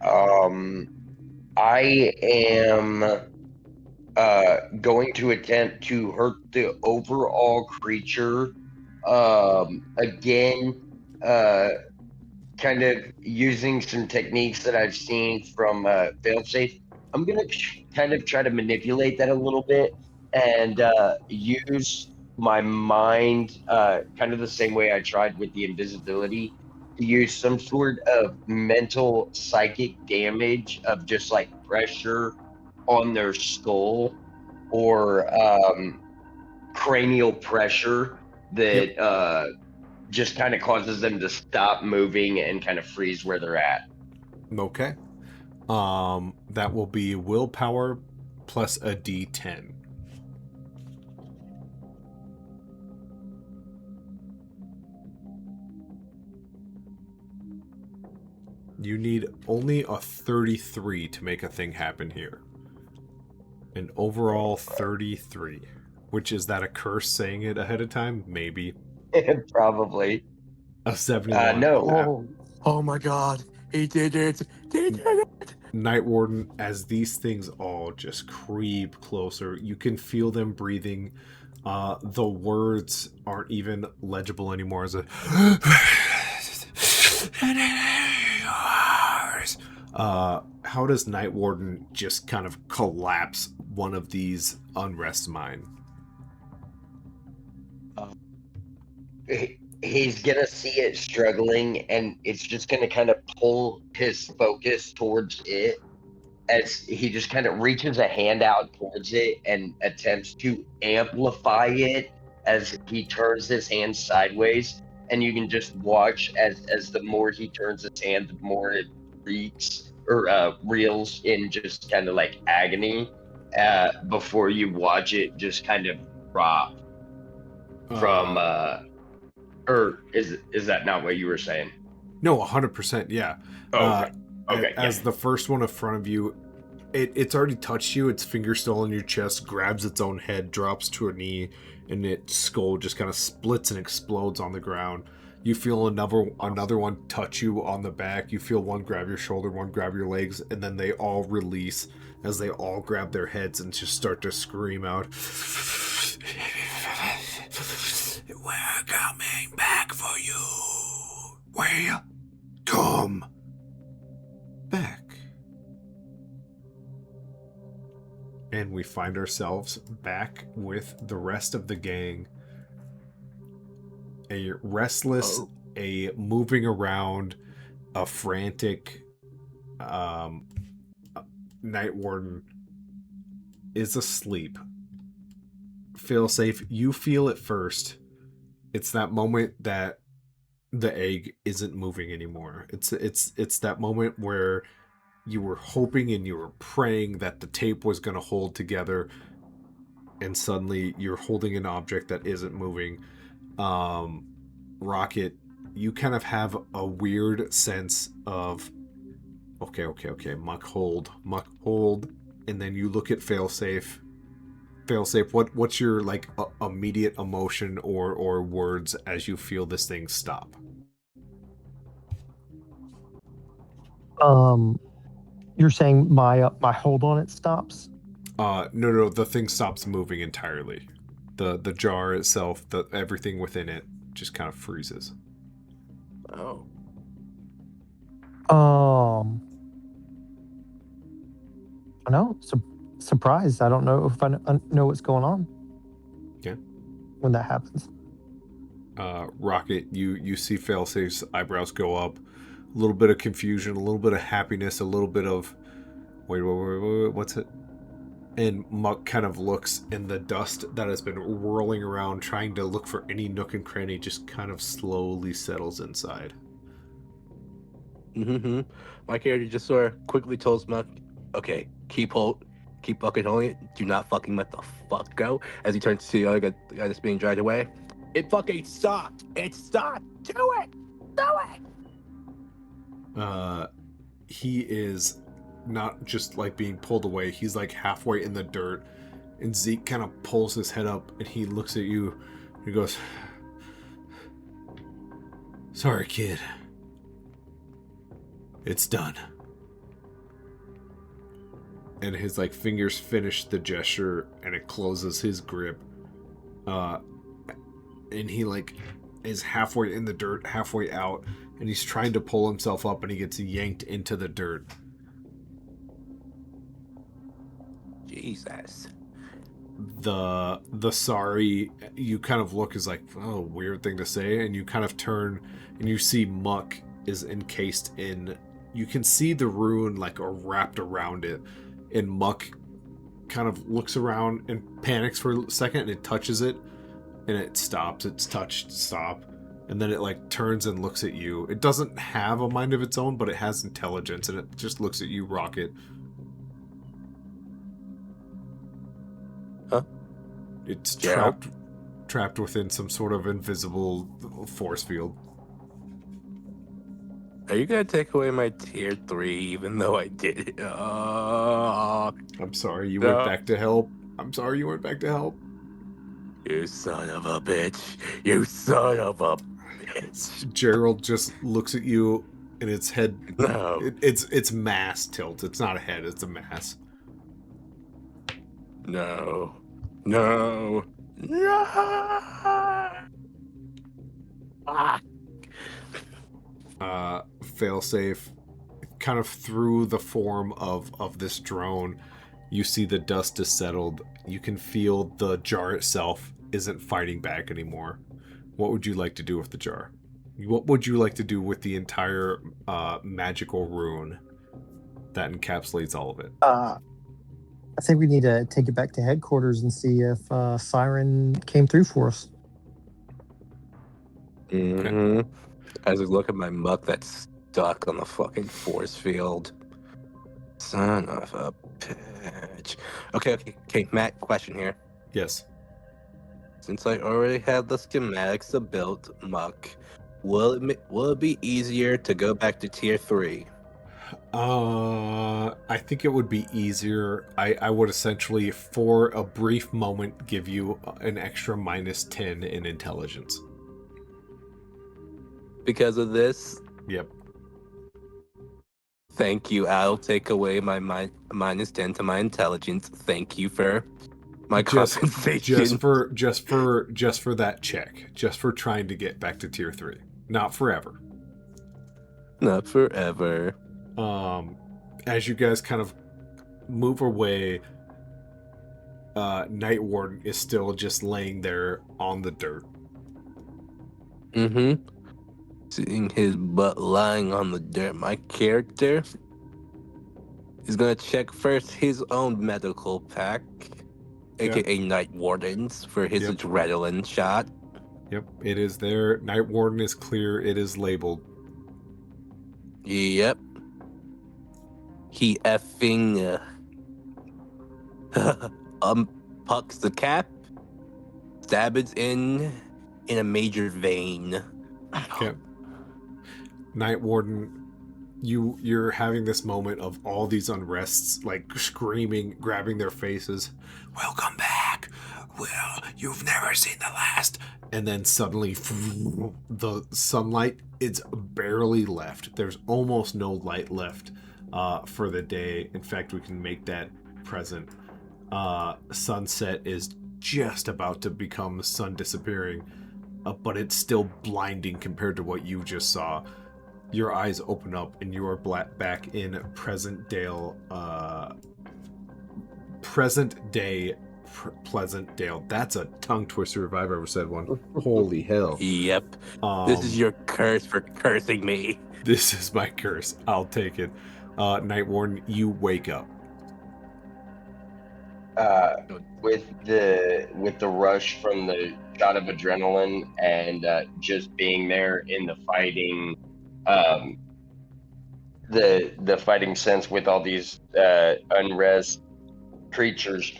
I am going to attempt to hurt the overall creature. Again, kind of using some techniques that I've seen from Failsafe. I'm gonna kind of try to manipulate that a little bit and use my mind, kind of the same way I tried with the invisibility, to use some sort of mental psychic damage of just like pressure on their skull or cranial pressure that just kind of causes them to stop moving and kind of freeze where they're at. Okay. That will be willpower plus a D10. You need only a 33 to make a thing happen here. An overall 33. Which, is that a curse saying it ahead of time? Maybe. Probably. A 71. No. Oh my god. He did it. He did it. Night Warden, as these things all just creep closer, you can feel them breathing. The words aren't even legible anymore as a how does Night Warden just kind of collapse one of these unrest mine? He's gonna see it struggling, and it's just gonna kind of pull his focus towards it as he just kind of reaches a hand out towards it and attempts to amplify it as he turns his hand sideways. And you can just watch as the more he turns his hand, the more it reeks or reels in just kind of like agony before you watch it just kind of drop from or is that not what you were saying? No, 100%, yeah. Okay. Okay. As the first one in front of you, it's already touched you. Its finger still on your chest, grabs its own head, drops to a knee, and its skull just kind of splits and explodes on the ground. You feel another one touch you on the back. You feel one grab your shoulder, one grab your legs, and then they all release as they all grab their heads and just start to scream out. We're coming back for you. We'll come back. And we find ourselves back with the rest of the gang. A restless, a moving around, a frantic Night Warden is asleep. Failsafe, you feel it first. It's that moment that the egg isn't moving anymore. It's that moment where you were hoping and you were praying that the tape was going to hold together, and suddenly you're holding an object that isn't moving. Rocket, you kind of have a weird sense of okay, muck hold, and then you look at Failsafe. What's your like immediate emotion or words as you feel this thing stop? You're saying my hold on it stops? No, the thing stops moving entirely. The jar itself, everything within it just kind of freezes. Oh. No, surprised. I don't know if I know what's going on. Yeah. When that happens. Rocket, you see Failsafe's eyebrows go up, a little bit of confusion, a little bit of happiness, a little bit of wait, what's it? And Muck kind of looks, and the dust that has been whirling around, trying to look for any nook and cranny, just kind of slowly settles inside. Mm-hmm. My character just sort of quickly tells Muck, okay, keep fucking holding it. Do not fucking let the fuck go. As he turns to the other guy that's being dragged away. It fucking stopped. It stopped. Do it. Do it. He is not just like being pulled away, he's like halfway in the dirt, and Zeke kind of pulls his head up and he looks at you and he goes, sorry, kid. It's done. And his like fingers finish the gesture and it closes his grip. And he like is halfway in the dirt, halfway out, and he's trying to pull himself up and he gets yanked into the dirt. Jesus. The sorry, you kind of look as like, oh, weird thing to say, and you kind of turn and you see Muck is encased in, you can see the rune like wrapped around it, and Muck kind of looks around and panics for a second and it touches it and it stops. It's touched, stop, and then it like turns and looks at you. It doesn't have a mind of its own, but it has intelligence, and it just looks at you, Rocket. Huh? It's Yeah. trapped within some sort of invisible force field. Are you gonna take away my tier 3 even though I did it? I'm sorry you No. went back to help. I'm sorry you went back to help. You son of a bitch. You son of a bitch. Gerald just looks at you, and its head, No. its mass tilts. It's not a head, it's a mass. No. No. No. Ah. Failsafe, kind of through the form of this drone, you see the dust is settled. You can feel the jar itself isn't fighting back anymore. What would you like to do with the jar? What would you like to do with the entire magical rune that encapsulates all of it? I think we need to take it back to headquarters and see if Siren came through for us. Mm-hmm. As I look at my Muck that's stuck on the fucking force field. Son of a bitch. Okay, Matt, question here. Yes. Since I already have the schematics of built Muck, will it be easier to go back to tier 3? I think it would be easier. I would essentially, for a brief moment, give you an extra -10 in intelligence. Because of this? Yep. Thank you. I'll take away my -10 to my intelligence. Thank you for my compensation. Just for that check. Just for trying to get back to tier 3. Not forever. Not forever. As you guys kind of move away, Night Warden is still just laying there on the dirt. Mm-hmm. Seeing his butt lying on the dirt, my character is gonna check first his own medical pack, aka Night Warden's, for his Yep. adrenaline shot. Yep, it is there. Night Warden is clear. It is labeled. Yep. He effing pucks the cap, stabs in a major vein. Okay. Night Warden, you're having this moment of all these unrests, like screaming, grabbing their faces. Welcome back. Well, you've never seen the last. And then suddenly, the sunlight, it's barely left. There's almost no light left for the day. In fact, we can make that present. Sunset is just about to become sun disappearing, but it's still blinding compared to what you just saw. Your eyes open up and you are back in present day Pleasant-Dale. That's a tongue twister if I've ever said one. Holy hell. Yep. This is your curse for cursing me. This is my curse. I'll take it. Night Warden, you wake up. With the rush from the shot of adrenaline and just being there in the fighting, the fighting sense with all these unrest creatures,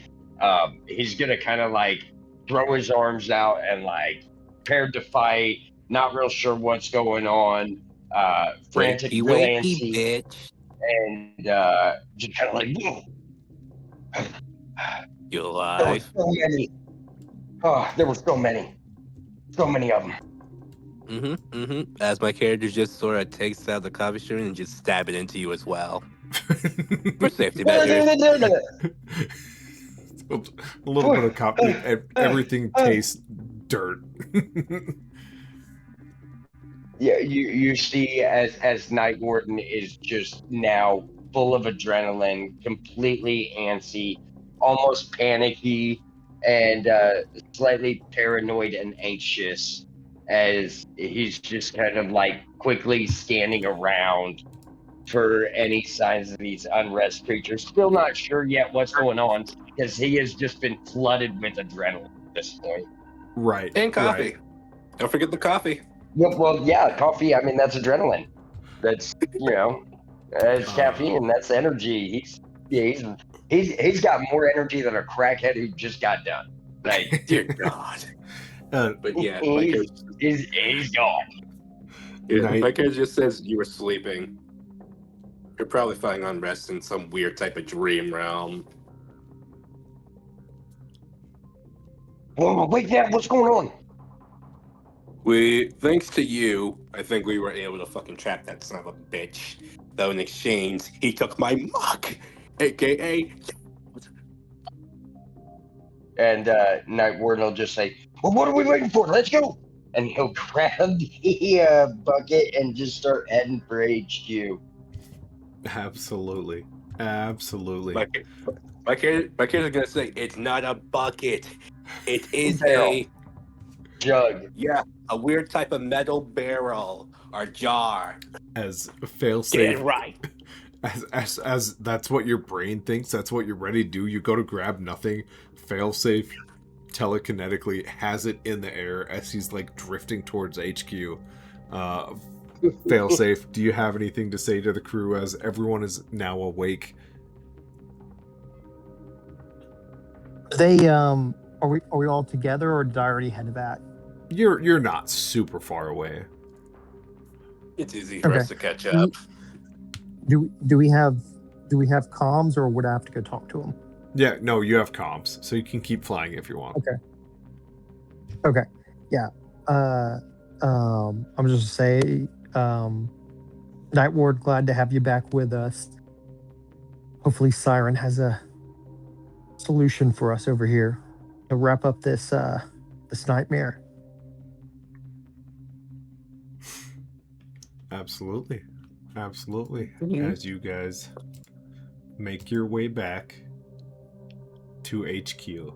he's gonna kind of like throw his arms out and like prepared to fight, not real sure what's going on, frantic Wakey, Delancey, bitch. and just kind of like, whoa. You There were alive? so many. Oh, there were so many of them. As my character just sort of takes out the coffee string and just stab it into you as well. For safety measures. A little bit of copy. Everything tastes dirt. Yeah, you see as Night Warden is just now full of adrenaline, completely antsy, almost panicky, and slightly paranoid and anxious as he's just kind of like quickly scanning around for any signs of these unrest creatures. Still not sure yet what's going on because he has just been flooded with adrenaline at this point. Right. And coffee. Right. Don't forget the coffee. Well, yeah, coffee. I mean, that's adrenaline. That's it's caffeine. That's energy. He's got more energy than a crackhead who just got done. Like, Dear God. But yeah, my character, he's gone. my character just says you were sleeping. You're probably fighting unrest in some weird type of dream realm. Whoa, wait, Dad, what's going on? Thanks to you, I think we were able to fucking trap that son of a bitch. Though in exchange, he took my muck, aka. And Night Warden will just say, "Well, what are we waiting for? Let's go!" And he'll grab the bucket and just start heading for HQ. Absolutely. My character's gonna say it's not a bucket. It is Barrel. a Jug. Yeah, a weird type of metal barrel or jar. As Get failsafe, it right. as that's what your brain thinks. That's what you're ready to do. You go to grab nothing. Failsafe telekinetically has it in the air as he's like drifting towards HQ. Failsafe, do you have anything to say to the crew as everyone is now awake? They are we all together, or did I already head back? You're not super far away. It's easy for us to catch up. Do we have comms, or would I have to go talk to them? Yeah, no, you have comms, so you can keep flying if you want. Okay. Yeah. I'm just say, Night Ward, glad to have you back with us. Hopefully Siren has a solution for us over here to wrap up this nightmare. Absolutely. Mhm. As you guys make your way back to HQ,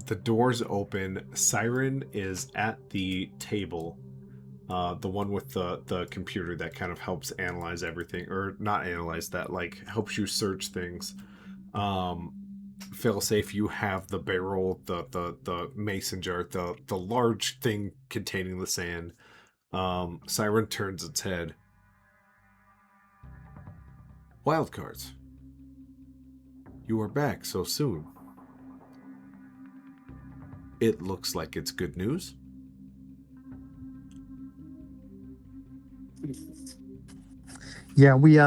the doors open. Siren is at the table, the one with the computer that kind of helps analyze everything, or not analyze that, like helps you search things. Failsafe, you have the barrel, the mason jar, the large thing containing the sand. Siren turns its head. Wildcards. You are back so soon. It looks like it's good news. Yeah, we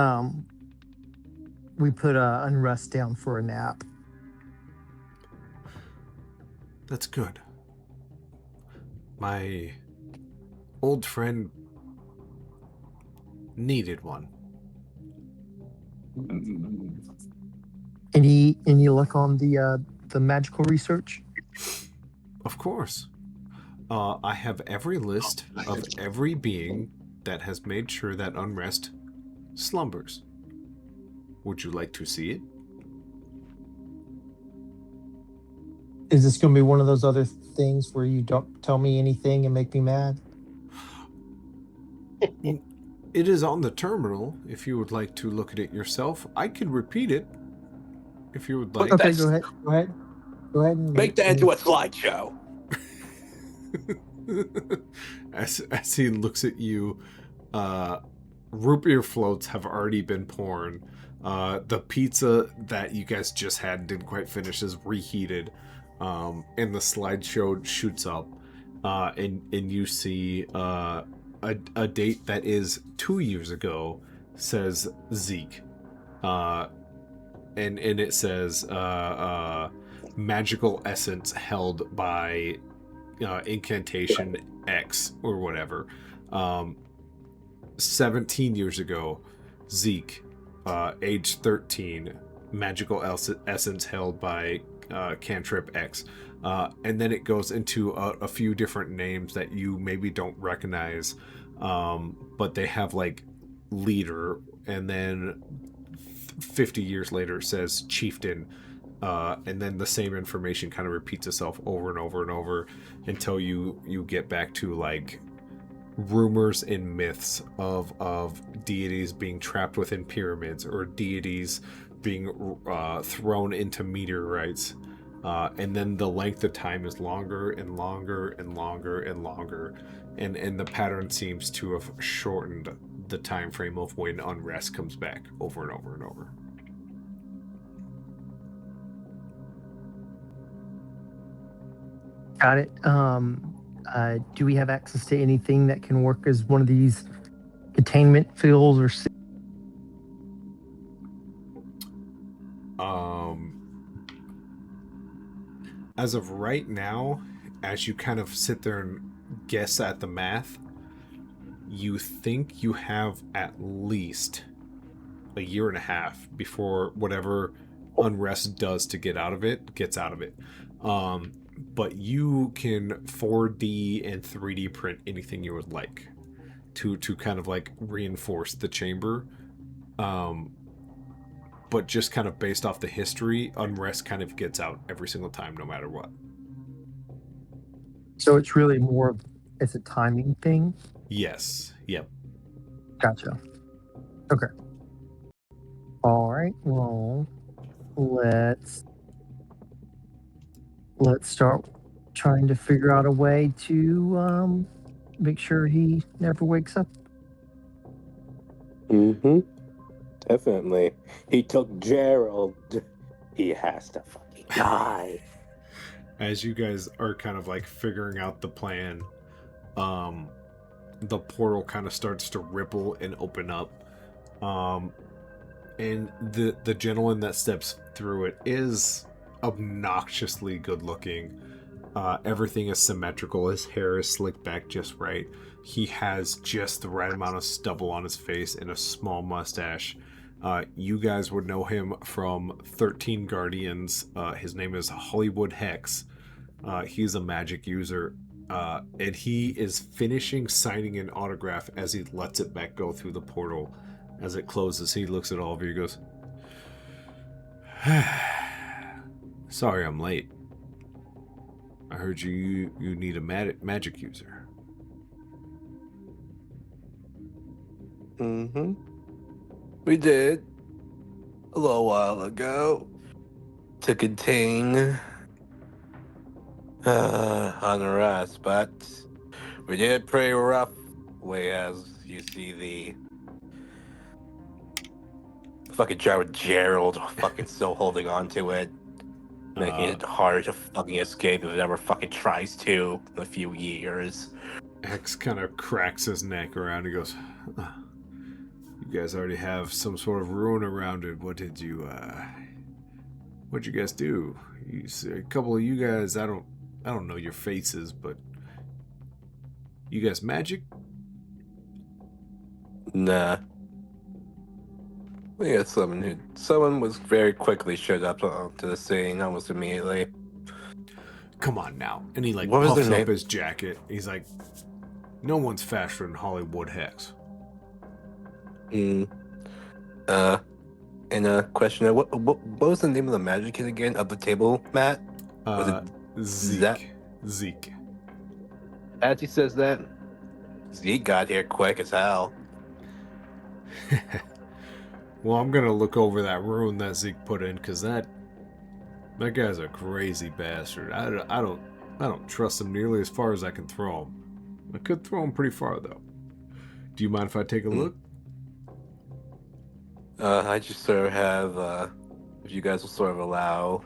put Unrest down for a nap. That's good. My old friend needed one. Any luck on the magical research? Of course. I have every list of every being that has made sure that unrest slumbers. Would you like to see it? Is this going to be one of those other things where you don't tell me anything and make me mad? It is on the terminal. If you would like to look at it yourself, I can repeat it. If you would like. But Okay, that's- go ahead. Go ahead. Go ahead and Make that into a slideshow. as he looks at you, root beer floats have already been poured. The pizza that you guys just had didn't quite finish is reheated, and the slideshow shoots up, and you see a date that is 2 years ago says Zeke, and it says magical essence held by incantation X or whatever. 17 years ago, Zeke, age 13, magical essence held by cantrip X. And then it goes into a few different names that you maybe don't recognize, but they have like leader, and then 50 years later it says chieftain, and then the same information kind of repeats itself over and over and over until you get back to like rumors and myths of deities being trapped within pyramids, or deities being thrown into meteorites, and then the length of time is longer and longer and longer and longer, and the pattern seems to have shortened the time frame of when unrest comes back over and over and over. Got it. Do we have access to anything that can work as one of these containment fields or? As of right now, as you kind of sit there and guess at the math, you think you have at least a year and a half before whatever unrest does to get out of it gets out of it. But you can 4D and 3D print anything you would like to kind of like reinforce the chamber. But just kind of based off the history, unrest kind of gets out every single time, no matter what. So it's really more of it's a timing thing. Yes. Yep. Gotcha. Okay. All right. Well, let's start trying to figure out a way to make sure he never wakes up. Mm-hmm. Definitely. He took Gerald. He has to fucking die. As you guys are kind of like figuring out the plan, the portal kind of starts to ripple and open up. And the gentleman that steps through it is obnoxiously good looking. Everything is symmetrical. His hair is slicked back just right. He has just the right amount of stubble on his face and a small mustache. You guys would know him from 13 Guardians. His name is Hollywood Hex. He's a magic user. And he is finishing signing an autograph as he lets it back go through the portal. As it closes, he looks at all of you and goes, "Sorry I'm late. I heard you need a magic user." Mm-hmm. We did. A little while ago. To contain unrest, but we did pretty rough way, as you see the fucking Gerald fucking still holding on to it, making it harder to fucking escape if it ever fucking tries to in a few years. Hex kind of cracks his neck around. He goes, "You guys already have some sort of ruin around it. What'd you guys do? A couple of you guys, I don't know your faces, but you guys magic?" Nah. We had someone was very quickly showed up to the scene almost immediately. "Come on now." And he like What was puffs their up name? his jacket. He's like, "No one's faster than Hollywood Hex." And a question: what was the name of the magic kit again? Of the table, Matt? Was it Zeke. Zeke. As he says that, Zeke got here quick as hell. Well, I'm gonna look over that rune that Zeke put in, because that guy's a crazy bastard. I don't trust him nearly as far as I can throw him. I could throw him pretty far though. Do you mind if I take a look? I just sort of have, if you guys will sort of allow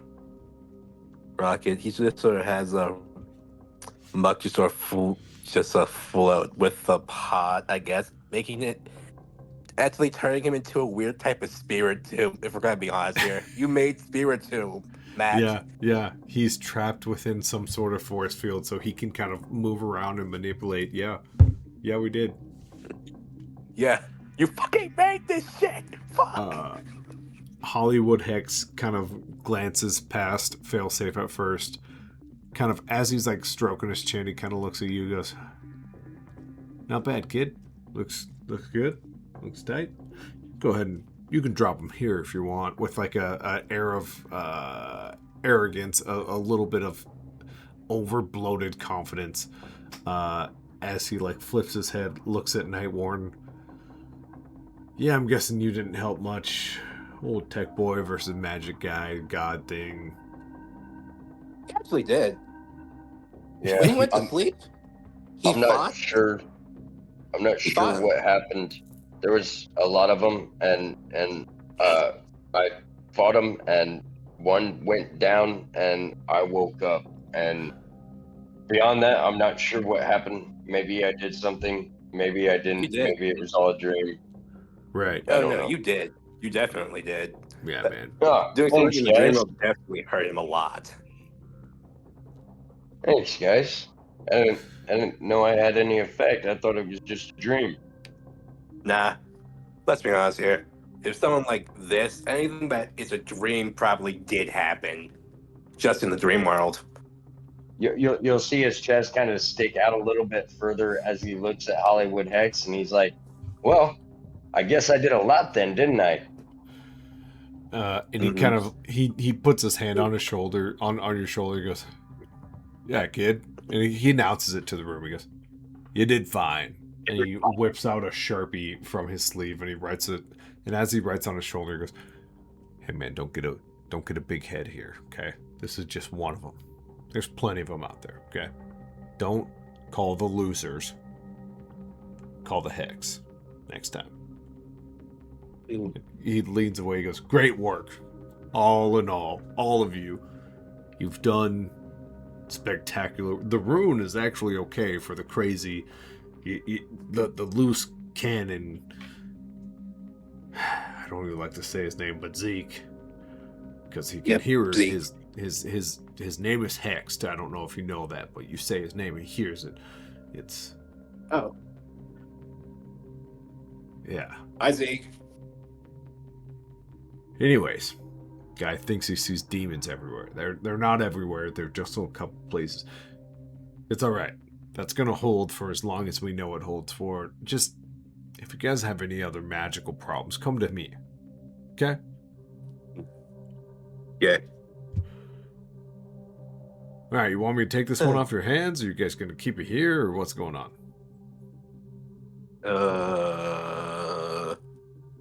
Rocket, he just sort of has a muck just sort of float with the pot, I guess, making it actually turning him into a weird type of spirit too. If we're gonna be honest here, you made spirit too, Matt. Yeah. He's trapped within some sort of force field, so he can kind of move around and manipulate. Yeah, we did. Yeah, you fucking made this shit. Fuck. Hollywood Hex kind of glances past Failsafe at first. Kind of as he's like stroking his chin, he kind of looks at you and goes, "Not bad, kid. Looks good. Looks tight. Go ahead and you can drop him here if you want," with like a air of arrogance, a little bit of over bloated confidence. As he like flips his head, looks at Nightworn. "Yeah, I'm guessing you didn't help much. Old tech boy versus magic guy, god thing." He actually did. Yeah, When he went to sleep, he I'm not fought. sure. I'm not He sure fought. what happened. There was a lot of them, and I fought them, and one went down, and I woke up. And beyond that, I'm not sure what happened. Maybe I did something. Maybe I didn't. did. Maybe it was all a dream. Right. I Oh don't no, know. you did. You definitely did. Yeah, But- man. Oh, Doing something thanks, in the dream guys. will definitely hurt him a lot. Thanks, guys. I didn't know I had any effect. I thought it was just a dream. Nah, let's be honest here. If someone like this, anything that is a dream probably did happen, just in the dream world. You'll see his chest kind of stick out a little bit further as he looks at Hollywood Hex, and he's like, "Well, I guess I did a lot then, didn't I?" And he kind of he puts his hand on his shoulder, on your shoulder. He goes, "Yeah, kid," and he announces it to the room. He goes, "You did fine." And he whips out a Sharpie from his sleeve and he writes it. And as he writes on his shoulder, he goes, "Hey man, don't get a big head here, okay? This is just one of them. There's plenty of them out there, okay? Don't call the losers. Call the Hex next time." He leans away. He goes, "Great work, all in all of you. You've done spectacular. The rune is actually okay for the crazy, the loose cannon. I don't even like to say his name, but Zeke, because he can hear Zeke. his name is Hexed. I don't know if you know that, but you say his name and he hears it. It's Oh, yeah. hi Zeke. Anyways, guy thinks he sees demons everywhere. They're not everywhere. They're just in a couple places. It's all right. That's gonna hold for as long as we know it holds for. Just if you guys have any other magical problems, come to me. Okay? Yeah. All right. You want me to take this one off your hands, or you guys gonna keep it here, or what's going on?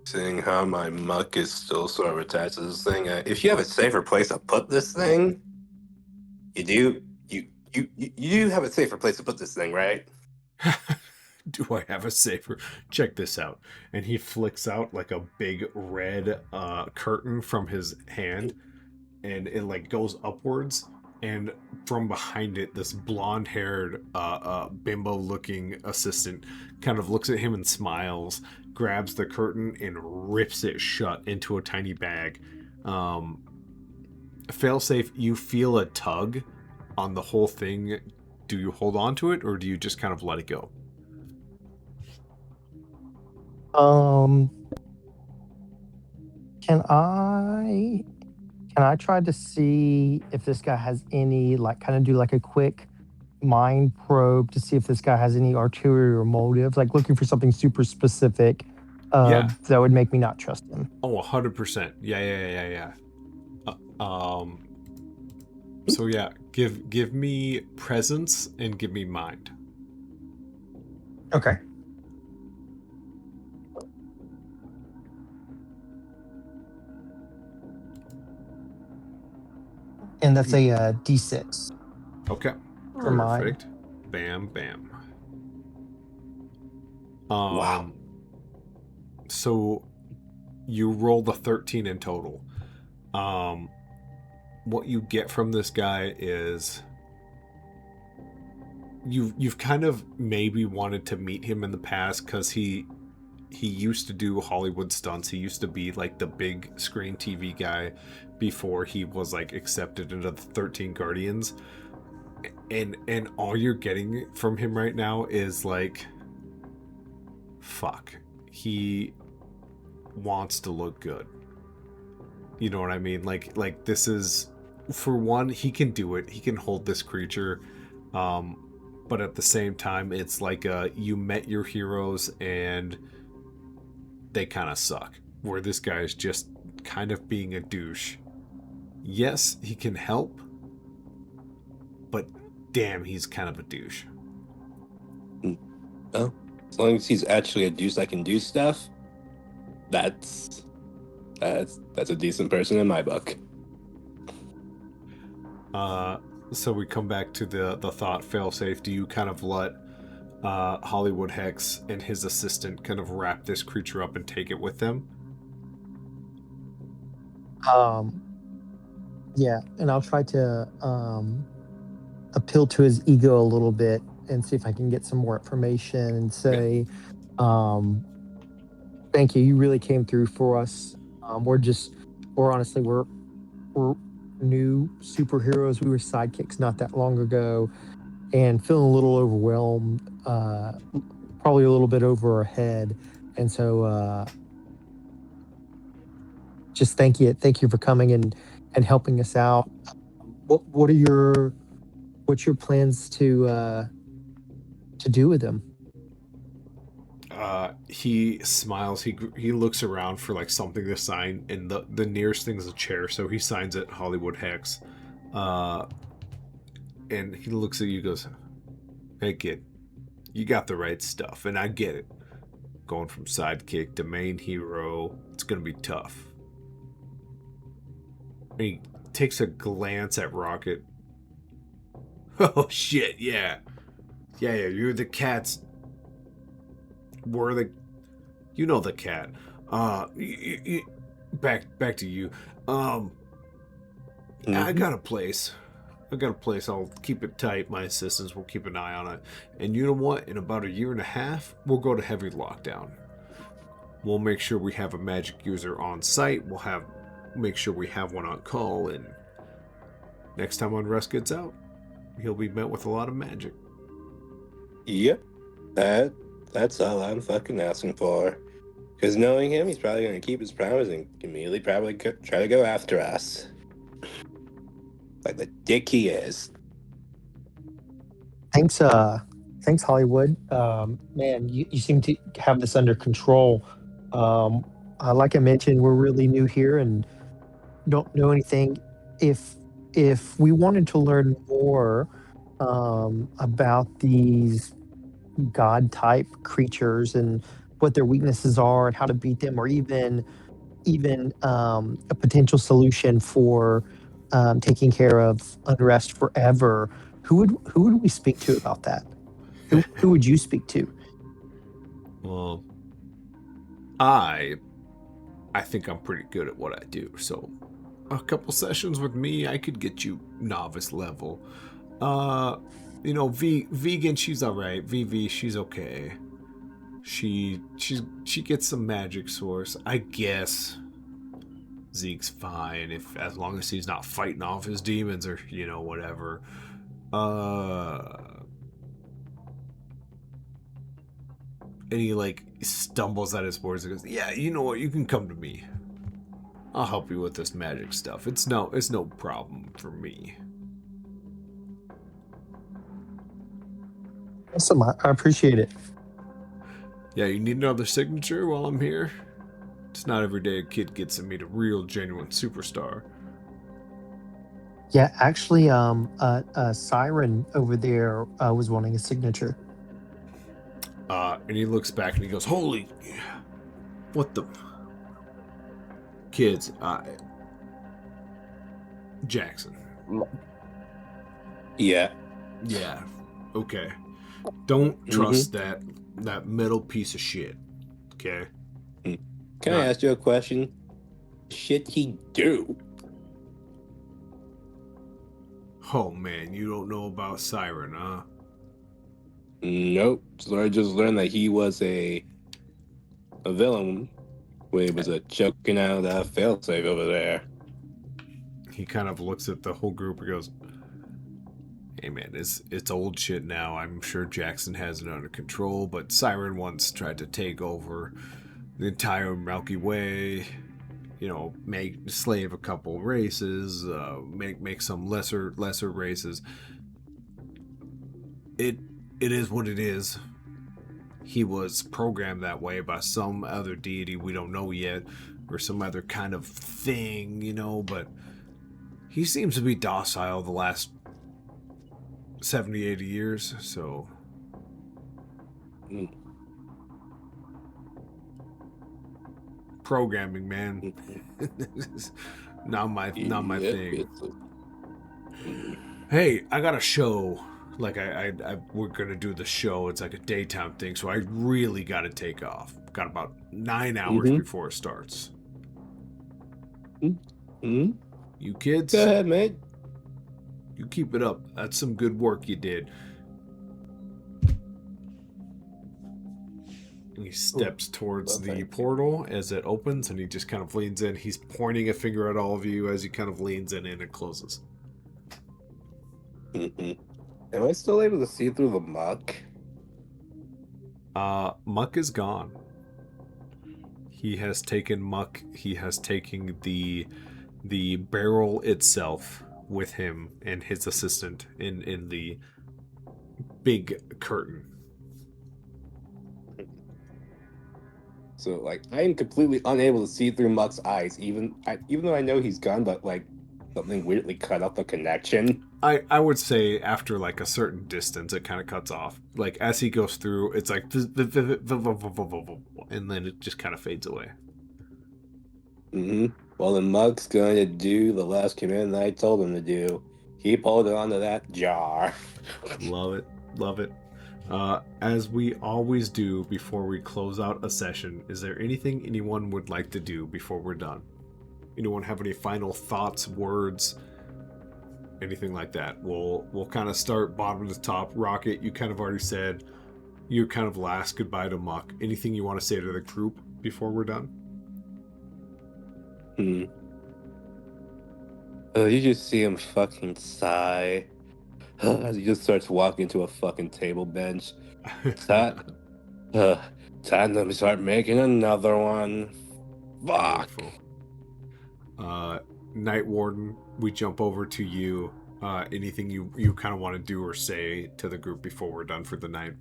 Seeing how my muck is still sort of attached to this thing, if you have a safer place to put this thing, you do have a safer place to put this thing, right? Do I have a safer? Check this out. And he flicks out like a big red curtain from his hand, and it like goes upwards, and from behind it, this blonde-haired bimbo-looking assistant kind of looks at him and smiles, grabs the curtain and rips it shut into a tiny bag. Failsafe, you feel a tug on the whole thing. Do you hold on to it, or do you just kind of let it go? Can I try to see if this guy has any, like, kind of do like a quick mind probe to see if this guy has any ulterior motives, like looking for something super specific that would make me not trust him? Oh, 100%. Yeah. So yeah, give me presence and give me mind. Okay. And that's a D6 Okay. for mine. Perfect. Bam bam. Wow. So you rolled a 13 in total. What you get from this guy is you've kind of maybe wanted to meet him in the past because he used to do Hollywood stunts. He used to be like the big screen TV guy before he was like accepted into the 13 Guardians. And all you're getting from him right now is like, fuck, he wants to look good. You know what I mean? Like this is, for one, he can do it. He can hold this creature. But at the same time, it's like you met your heroes and they kind of suck. Where this guy is just kind of being a douche. Yes, he can help, but damn, he's kind of a douche. Well, as long as he's actually a douche that can do stuff, that's a decent person in my book. So we come back to the thought failsafe. Do you kind of let Hollywood Hex and his assistant kind of wrap this creature up and take it with them? Yeah, and I'll try to appeal to his ego a little bit and see if I can get some more information and say, thank you. You really came through for us. We're new superheroes. We were sidekicks not that long ago and feeling a little overwhelmed, probably a little bit over our head. And so just thank you for coming and helping us out. What's your plans to do with him? He smiles. He looks around for like something to sign, and the nearest thing is a chair, so he signs it Hollywood Hex. And he looks at you, goes, "Hey kid, you got the right stuff, and I get it. Going from sidekick to main hero, it's gonna be tough." And he takes a glance at Rocket. Oh shit, yeah. You're the cat's. You know the cat. Back to you. I got a place. I'll keep it tight. My assistants will keep an eye on it. And you know what? In about a year and a half, we'll go to heavy lockdown. We'll make sure we have a magic user on site. Make sure we have one on call. And next time Unrest gets out, he'll be met with a lot of magic. Yep. That's all I'm fucking asking for. Because knowing him, he's probably going to keep his promise and immediately probably try to go after us. Like the dick he is. Thanks, Hollywood. Man, you seem to have this under control. Like I mentioned, we're really new here and don't know anything. If we wanted to learn more about these god type creatures and what their weaknesses are and how to beat them, or even a potential solution for taking care of unrest forever, who would we speak to about that? Who would you speak to? Well, I think I'm pretty good at what I do, so a couple sessions with me, I could get you novice level. Vegan, she's alright. VV, she's okay. She gets some magic source. I guess Zeke's fine as long as he's not fighting off his demons or whatever. And he like stumbles at his words and goes, "Yeah, you know what? You can come to me. I'll help you with this magic stuff. It's no problem for me." Awesome, I appreciate it. Yeah, you need another signature while I'm here? It's not every day a kid gets to meet a real, genuine superstar. Yeah, actually, Siren over there was wanting a signature. And he looks back and he goes, "Holy, what the kids? Jackson. Yeah. Yeah, okay. Don't Mm-hmm. trust that metal piece of shit. Okay. Can I ask you a question? Shit he do? Oh man, you don't know about Siren, huh? Nope. So I just learned that he was a villain. He was a choking out that failsafe over there. He kind of looks at the whole group and goes, "Hey man, it's old shit now. I'm sure Jackson has it under control, but Siren once tried to take over the entire Milky Way. You know, make slave a couple races, make some lesser races. It is what it is. He was programmed that way by some other deity we don't know yet, or some other kind of thing, you know, but he seems to be docile the last 70, 80 years, so programming, man. not my thing. Hey, I got a show. Like we're gonna do the show. It's like a daytime thing, so I really got to take off. Got about 9 hours before it starts. You kids, Go ahead, mate. You keep it up. That's some good work you did. And he steps towards the portal as it opens, and he just kind of leans in. He's pointing a finger at all of you as he kind of leans in and it closes. Am I still able to see through the muck? Muck is gone. He has taken Muck. He has taken the barrel itself with him and his assistant in the big curtain. So, like, I am completely unable to see through Muck's eyes, even though I know he's gone, but, like, something weirdly cut off the connection. I would say after, like, a certain distance, it kind of cuts off. Like, as he goes through, it's like, and then it just kind of fades away. Well, then Muck's going to do the last command I told him to do. Keep holding on to that jar. Love it. Love it. As we always do before we close out a session, is there anything anyone would like to do before we're done? Anyone have any final thoughts, words, anything like that? We'll kind of start bottom to top. Rocket, you kind of already said your kind of last goodbye to Muck. Anything you want to say to the group before we're done? You just see him fucking sigh as he just starts walking to a fucking table bench. Time to start making another one. Fuck. Night Warden, we jump over to you. Anything you kind of want to do or say to the group before we're done for the night?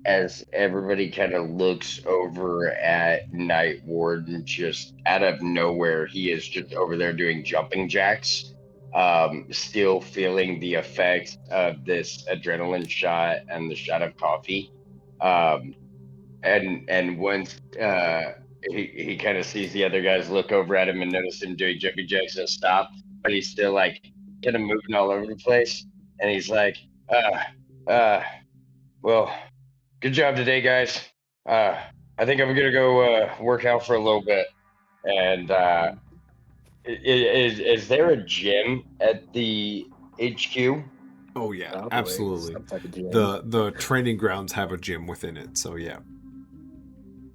As everybody kind of looks over at Night Warden, just out of nowhere, he is just over there doing jumping jacks, still feeling the effects of this adrenaline shot and the shot of coffee. And once he kind of sees the other guys look over at him and notice him doing jumping jacks and stop, but he's still like kind of moving all over the place. And he's like, well, good job today, guys. I think I'm gonna go work out for a little bit. And is there a gym at the HQ? Oh yeah, Probably absolutely. some type of gym. The training grounds have a gym within it, so yeah.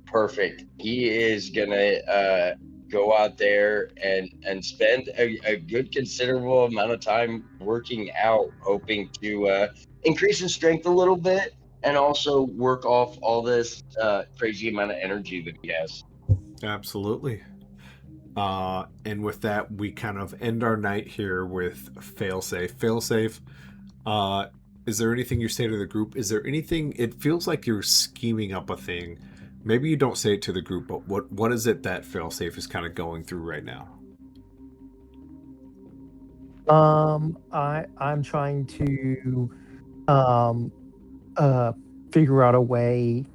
Perfect. He is gonna go out there and spend a good considerable amount of time working out, hoping to increase his strength a little bit and also work off all this crazy amount of energy that he has. Absolutely. And with that, we kind of end our night here with Failsafe. Failsafe, is there anything you say to the group? Is there anything, it feels like you're scheming up a thing. Maybe you don't say it to the group, but what is it that Failsafe is kind of going through right now? I'm trying to um uh figure out a way,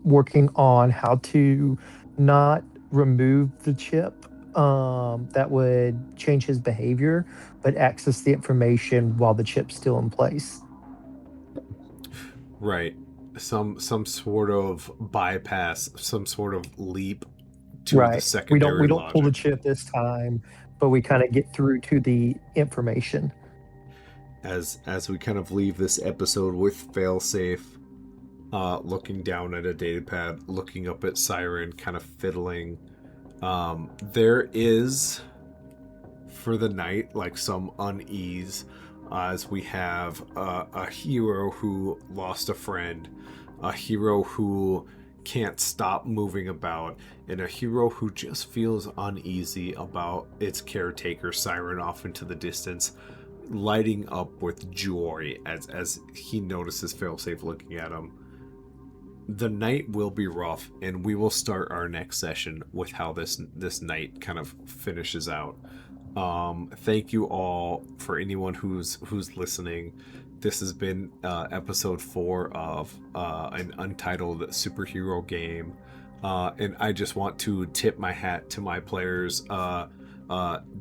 working on how to not remove the chip that would change his behavior, but access the information while the chip's still in place. Right. Some sort of bypass, some sort of leap to the Right. We secondary don't pull the logic. chip this time, but we kind of get through to the information. As we kind of leave this episode with failsafe, looking down at a datapad, looking up at Siren, kind of fiddling. There is, for the night, like some unease, as we have a hero who lost a friend, a hero who can't stop moving about, and a hero who just feels uneasy about its caretaker Siren off into the distance, lighting up with joy as he notices Failsafe looking at him. The night will be rough, and we will start our next session with how this night kind of finishes out. Thank you all for anyone who's listening. This has been episode 4 of an Untitled Superhero Game, and I just want to tip my hat to my players,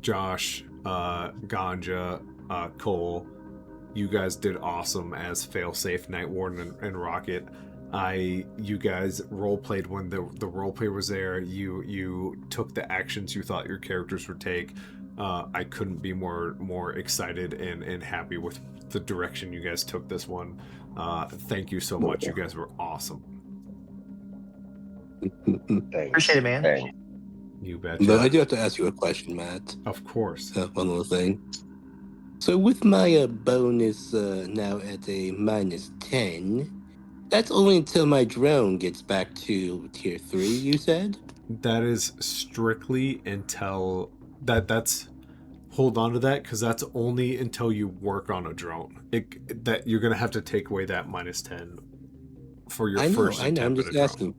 Josh, Ganja, Cole. You guys did awesome as Failsafe, Night Warden, and Rocket. You guys role played when the roleplay was there. You took the actions you thought your characters would take. I couldn't be more excited and happy with the direction you guys took this one. Thank you so much. You guys were awesome. Thanks. Appreciate it, man. Thanks. You betcha. But I do have to ask you a question, Matt. Of course. One little thing. So with my bonus now at a -10, that's only until my drone gets back to tier 3, you said? That is strictly until that's hold on to that, because that's only until you work on a drone. That you're gonna have to take away that -10 for your first attempt I'm at just a drone. asking.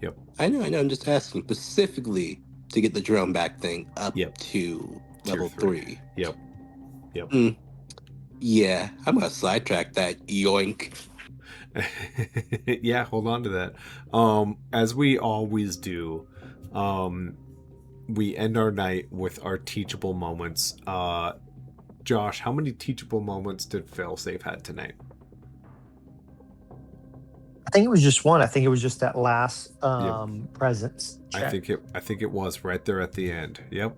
Yep. I know, I'm just asking specifically to get the drone back thing up to level 3. Yep. Yeah, I'm gonna sidetrack that, yoink. Yeah, hold on to that. As we always do, we end our night with our teachable moments. Josh, how many teachable moments did Failsafe had tonight? I think it was just one. I think it was just that last presence check. I think it was right there at the end. Yep.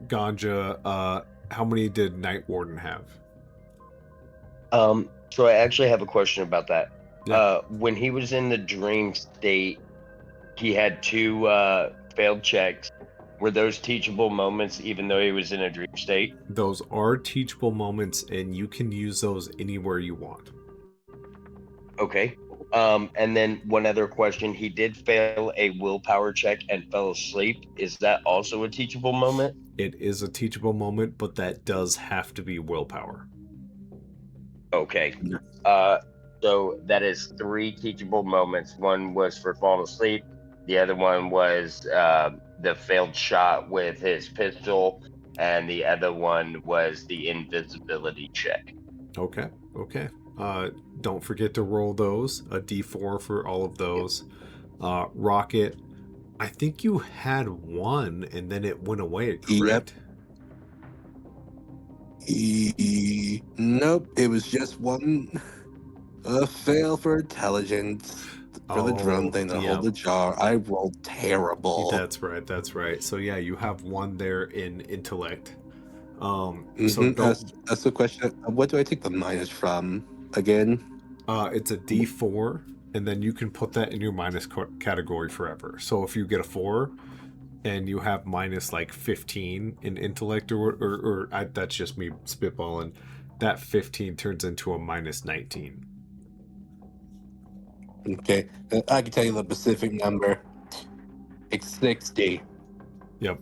Ganja, how many did Night Warden have? So I actually have a question about that. Yeah. When he was in the dream state, he had 2 failed checks. Were those teachable moments even though he was in a dream state? Those are teachable moments, and you can use those anywhere you want. Okay. And then one other question. He did fail a willpower check and fell asleep. Is that also a teachable moment? It is a teachable moment, but that does have to be willpower. Okay. So that is 3 teachable moments. One was for falling asleep. The other one was the failed shot with his pistol. And the other one was the invisibility check. Okay. Don't forget to roll those. A d4 for all of those. Rocket, I think you had 1 and then it went away, correct? Yep. Nope, it was just 1 fail for intelligence for the drone thing to hold the jar. I rolled terrible. That's right. So yeah, you have 1 there in intellect. So that's the question. What do I take the minus from again? It's a d4, and then you can put that in your minus category forever. So if you get a 4 and you have minus like 15 in intellect, or that's just me spitballing, that 15 turns into a minus 19. Okay, I can tell you the specific number. It's 60. Yep.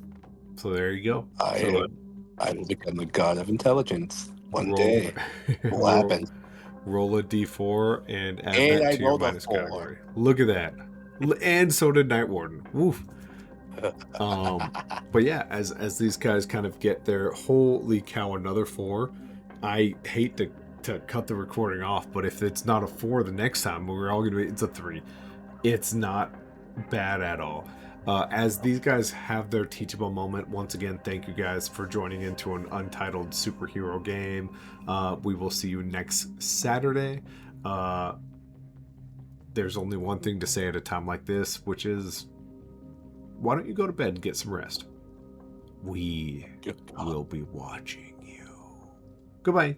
So there you go. I will become the god of intelligence one day. Will happen. Roll a d4 and add that to your minus category. Look at that. And so did Night Warden. Woof. But yeah, as these guys kind of get their holy cow, another 4. I hate to cut the recording off, but if it's not a 4 the next time, we're all gonna be, it's a 3. It's not bad at all. As these guys have their teachable moment, once again, thank you guys for joining into an Untitled Superhero Game. We will see you next Saturday. There's only one thing to say at a time like this, which is, why don't you go to bed and get some rest? We will be watching you. Goodbye.